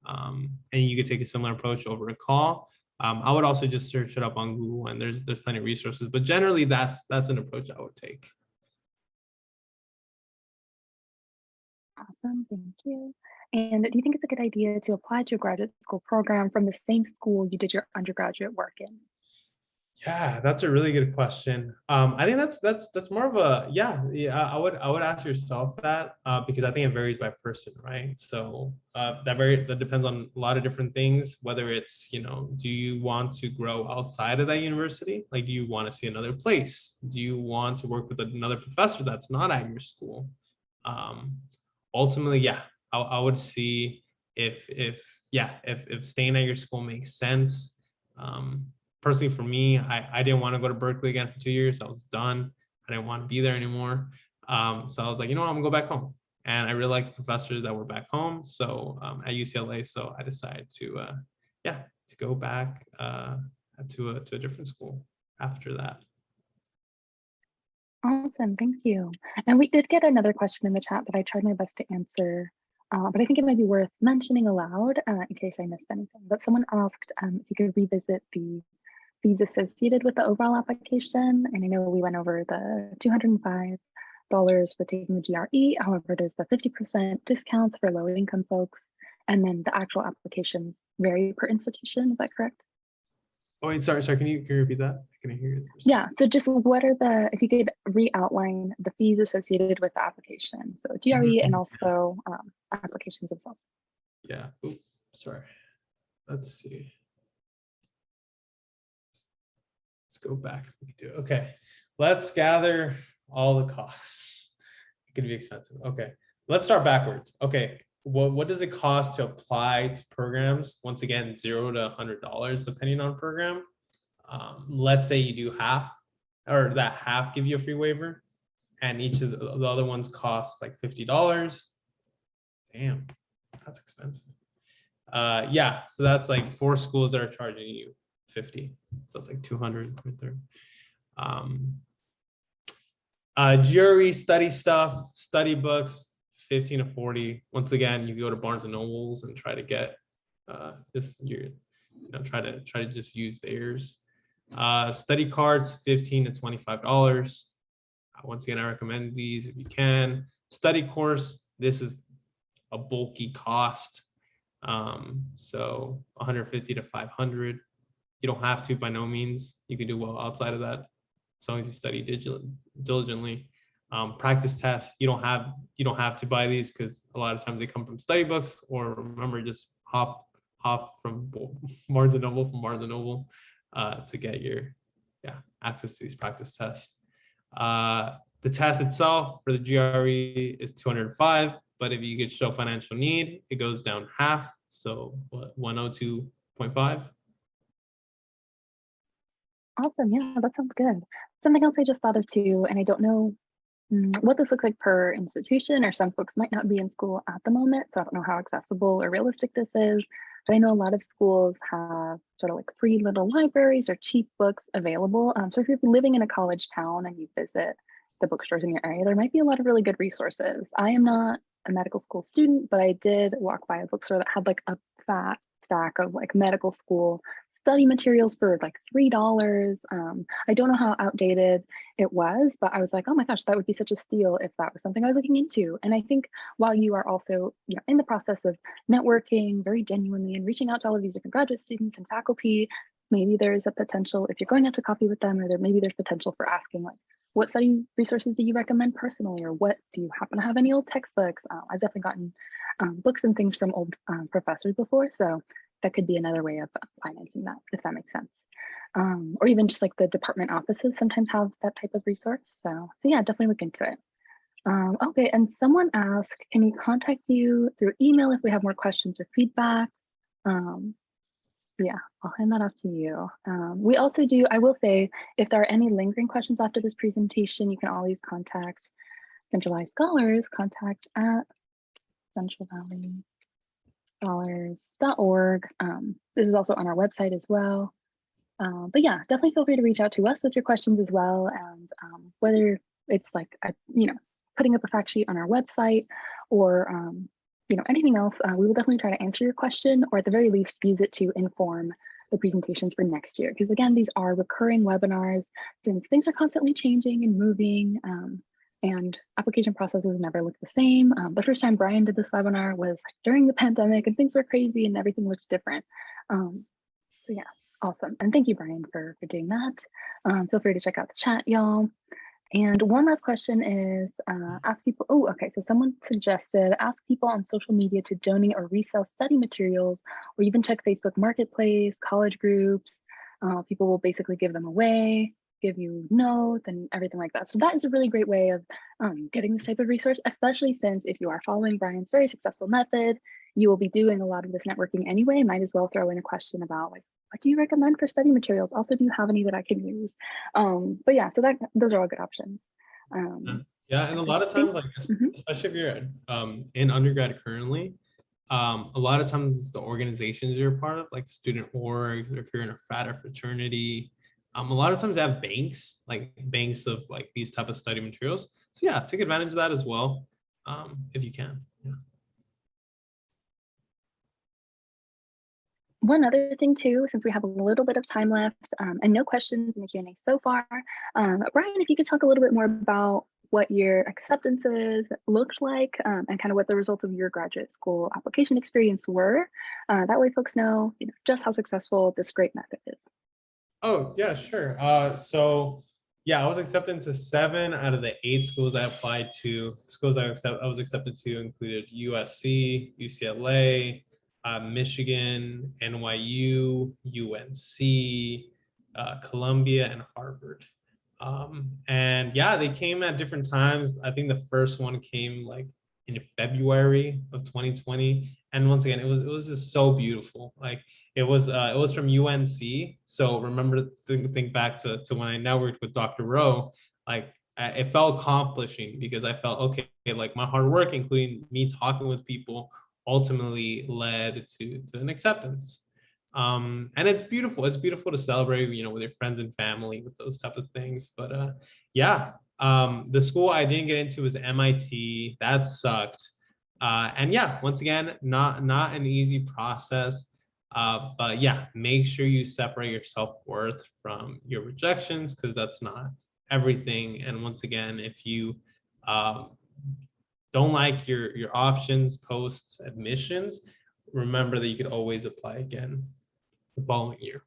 And you could take a similar approach over a call. I would also just search it up on Google, and there's plenty of resources, but generally that's an approach I would take. Awesome, thank you. And do you think it's a good idea to apply to a graduate school program from the same school you did your undergraduate work in? Yeah, that's a really good question. I think that's more of a I would ask yourself that because I think it varies by person, right? So that depends on a lot of different things. Whether it's, do you want to grow outside of that university? Like, do you want to see another place? Do you want to work with another professor that's not at your school? Ultimately, yeah, I would see if staying at your school makes sense. Personally, for me, I didn't want to go to Berkeley again for 2 years. I was done. I didn't want to be there anymore. So I was like, you know what, I'm gonna go back home. And I really liked the professors that were back home. So at UCLA, so I decided to go back to a different school after that. Awesome, thank you. And we did get another question in the chat that I tried my best to answer, but I think it might be worth mentioning aloud in case I missed anything. But someone asked if you could revisit the fees associated with the overall application. And I know we went over the $205 for taking the GRE. However, there's the 50% discounts for low income folks. And then the actual applications vary per institution. Is that correct? Oh, wait, sorry. Can you repeat that? I couldn't hear you. Yeah, so just what are if you could re-outline the fees associated with the application. So GRE and also applications themselves. Yeah, oops, sorry. Let's see. Let's go back if we can do it. Okay, let's gather all the costs. It could be expensive. Okay, let's start backwards. Okay, what does it cost to apply to programs? Once again, $0 to $100 depending on program. Let's say you do half, or that half give you a free waiver, and each of the other ones cost like $50. Damn, that's expensive. Yeah, so that's like 4 schools that are charging you 50. So that's like 200 right there. GRE study stuff, study books, 15 to 40. Once again, you go to Barnes and Nobles and try to get try to just use theirs. Study cards, $15 to $25. Once again, I recommend these if you can. Study course, this is a bulky cost. So 150 to 500. You don't have to by no means. You can do well outside of that as long as you study diligently. Practice tests, you don't have to buy these because a lot of times they come from study books, or remember, just hop from Barnes and Noble to get your access to these practice tests. The test itself for the GRE is $205, but if you could show financial need, it goes down half. So 102.5. Awesome, yeah, that sounds good. Something else I just thought of too, and I don't know what this looks like per institution, or some folks might not be in school at the moment, so I don't know how accessible or realistic this is, but I know a lot of schools have sort of like free little libraries or cheap books available. So if you're living in a college town and you visit the bookstores in your area, there might be a lot of really good resources. I am not a medical school student, but I did walk by a bookstore that had like a fat stack of like medical school study materials for like $3. I don't know how outdated it was, but I was like, oh my gosh, that would be such a steal if that was something I was looking into. And I think while you are also, in the process of networking very genuinely and reaching out to all of these different graduate students and faculty, maybe there's a potential, if you're going out to coffee with them, or maybe there's potential for asking like, what study resources do you recommend personally, or what do you happen to have any old textbooks? I've definitely gotten books and things from old professors before, so that could be another way of financing that, if that makes sense. Or even just like the department offices sometimes have that type of resource. So yeah, definitely look into it. Okay, and someone asked, can we contact you through email if we have more questions or feedback? Yeah, I'll hand that off to you. We also do, I will say, if there are any lingering questions after this presentation, you can always contact Central Valley Scholars, contact at centralvalleyscholars.org. This is also on our website as well. But yeah, definitely feel free to reach out to us with your questions as well. And whether it's like, putting up a fact sheet on our website, or anything else, we will definitely try to answer your question, or at the very least use it to inform the presentations for next year. Because again, these are recurring webinars since things are constantly changing and moving, and application processes never look the same. The first time Brian did this webinar was during the pandemic and things were crazy and everything looked different. So yeah, awesome. And thank you, Brian, for doing that. Feel free to check out the chat, y'all. And one last question is ask people, oh, okay, so someone suggested ask people on social media to donate or resell study materials, or even check Facebook Marketplace, college groups. People will basically give them away, give you notes and everything like that. So that is a really great way of getting this type of resource, especially since if you are following Brian's very successful method, you will be doing a lot of this networking anyway. Might as well throw in a question about like, what do you recommend for study materials? Also, do you have any that I can use? But yeah, so those are all good options. Yeah, and a lot of times, like especially if you're in undergrad currently, a lot of times it's the organizations you're a part of, like student orgs, or if you're in a frat or fraternity. A lot of times they have banks, like banks of like these type of study materials. So yeah, take advantage of that as well, if you can. Yeah. One other thing too, since we have a little bit of time left and no questions in the Q&A so far, Brian, if you could talk a little bit more about what your acceptances looked like and kind of what the results of your graduate school application experience were. That way folks know, just how successful this great method is. Oh, yeah, sure. So yeah, I was accepted to 7 out of the 8 schools I applied to. Schools I was accepted to included USC, UCLA, Michigan, NYU, UNC, Columbia, and Harvard. And yeah, they came at different times. I think the first one came like in February of 2020. And once again, it was just so beautiful. Like it was from UNC. So remember, think back to when I networked with Dr. Rowe, like it felt accomplishing because I felt, okay, like my hard work, including me talking with people, ultimately led to an acceptance. And it's beautiful. It's beautiful to celebrate, with your friends and family with those type of things. But yeah, the school I didn't get into was MIT. That sucked. And yeah, once again, not an easy process. But yeah, make sure you separate your self-worth from your rejections, because that's not everything. And once again, if you don't like your options post admissions, remember that you could always apply again the following year.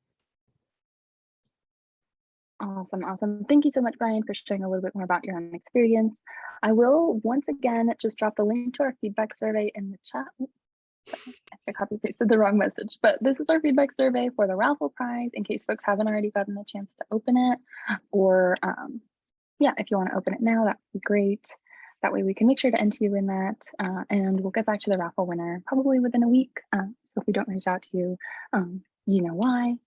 Awesome. Thank you so much, Brian, for sharing a little bit more about your own experience. I will once again just drop the link to our feedback survey in the chat. I copy pasted the wrong message, but this is our feedback survey for the raffle prize in case folks haven't already gotten a chance to open it, or yeah, if you want to open it now, that would be great. That way we can make sure to enter you in that, and we'll get back to the raffle winner probably within a week. So if we don't reach out to you, you know why.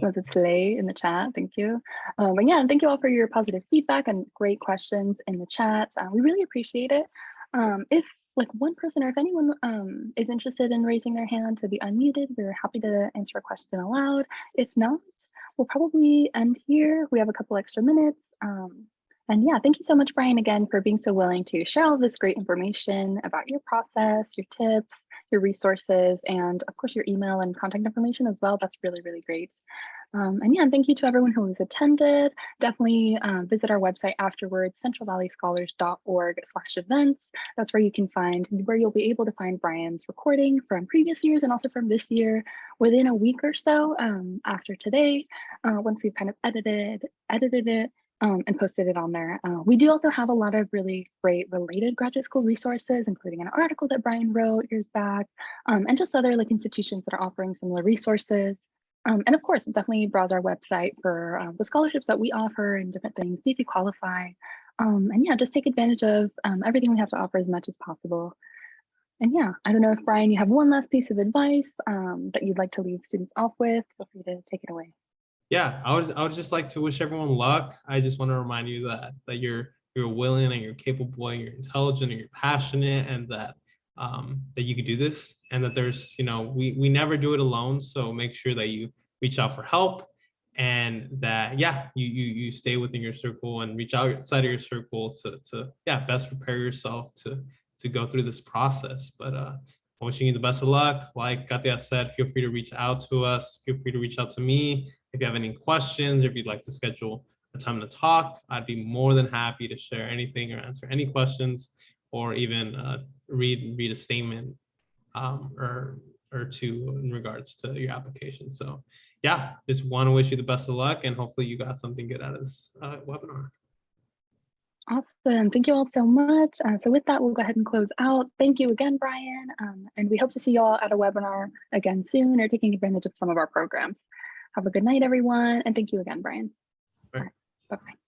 Was it Slay in the chat? Thank you. And yeah, and thank you all for your positive feedback and great questions in the chat. We really appreciate it. If like one person or if anyone is interested in raising their hand to be unmuted, we're happy to answer a question aloud. If not, we'll probably end here. We have a couple extra minutes. And yeah, thank you so much, Brian, again, for being so willing to share all this great information about your process, your tips, your resources, and of course, your email and contact information as well. That's really, really great. And yeah, thank you to everyone who has attended. Definitely visit our website afterwards, centralvalleyscholars.org/events. That's where you'll be able to find Brian's recording from previous years and also from this year within a week or so after today, once we've kind of edited it. And posted it on there. We do also have a lot of really great related graduate school resources, including an article that Brian wrote years back, and just other like institutions that are offering similar resources. And of course, definitely browse our website for the scholarships that we offer and different things, see if you qualify. And yeah, just take advantage of everything we have to offer as much as possible. And yeah, I don't know if Brian, you have one last piece of advice that you'd like to leave students off with. Feel free to take it away. Yeah, I would just like to wish everyone luck. I just want to remind you that you're willing and you're capable and you're intelligent and you're passionate, and that that you could do this, and that there's, we never do it alone. So make sure that you reach out for help, and that, yeah, you stay within your circle and reach outside of your circle to best prepare yourself to go through this process. But I'm wishing you the best of luck. Like Katia said, feel free to reach out to us. Feel free to reach out to me if you have any questions, if you'd like to schedule a time to talk. I'd be more than happy to share anything or answer any questions, or even read a statement or two in regards to your application. So yeah, just want to wish you the best of luck, and hopefully you got something good out of this webinar. Awesome. Thank you all so much. So with that, we'll go ahead and close out. Thank you again, Brian. And we hope to see you all at a webinar again soon, or taking advantage of some of our programs. Have a good night, everyone. And thank you again, Brian. Right. Bye-bye.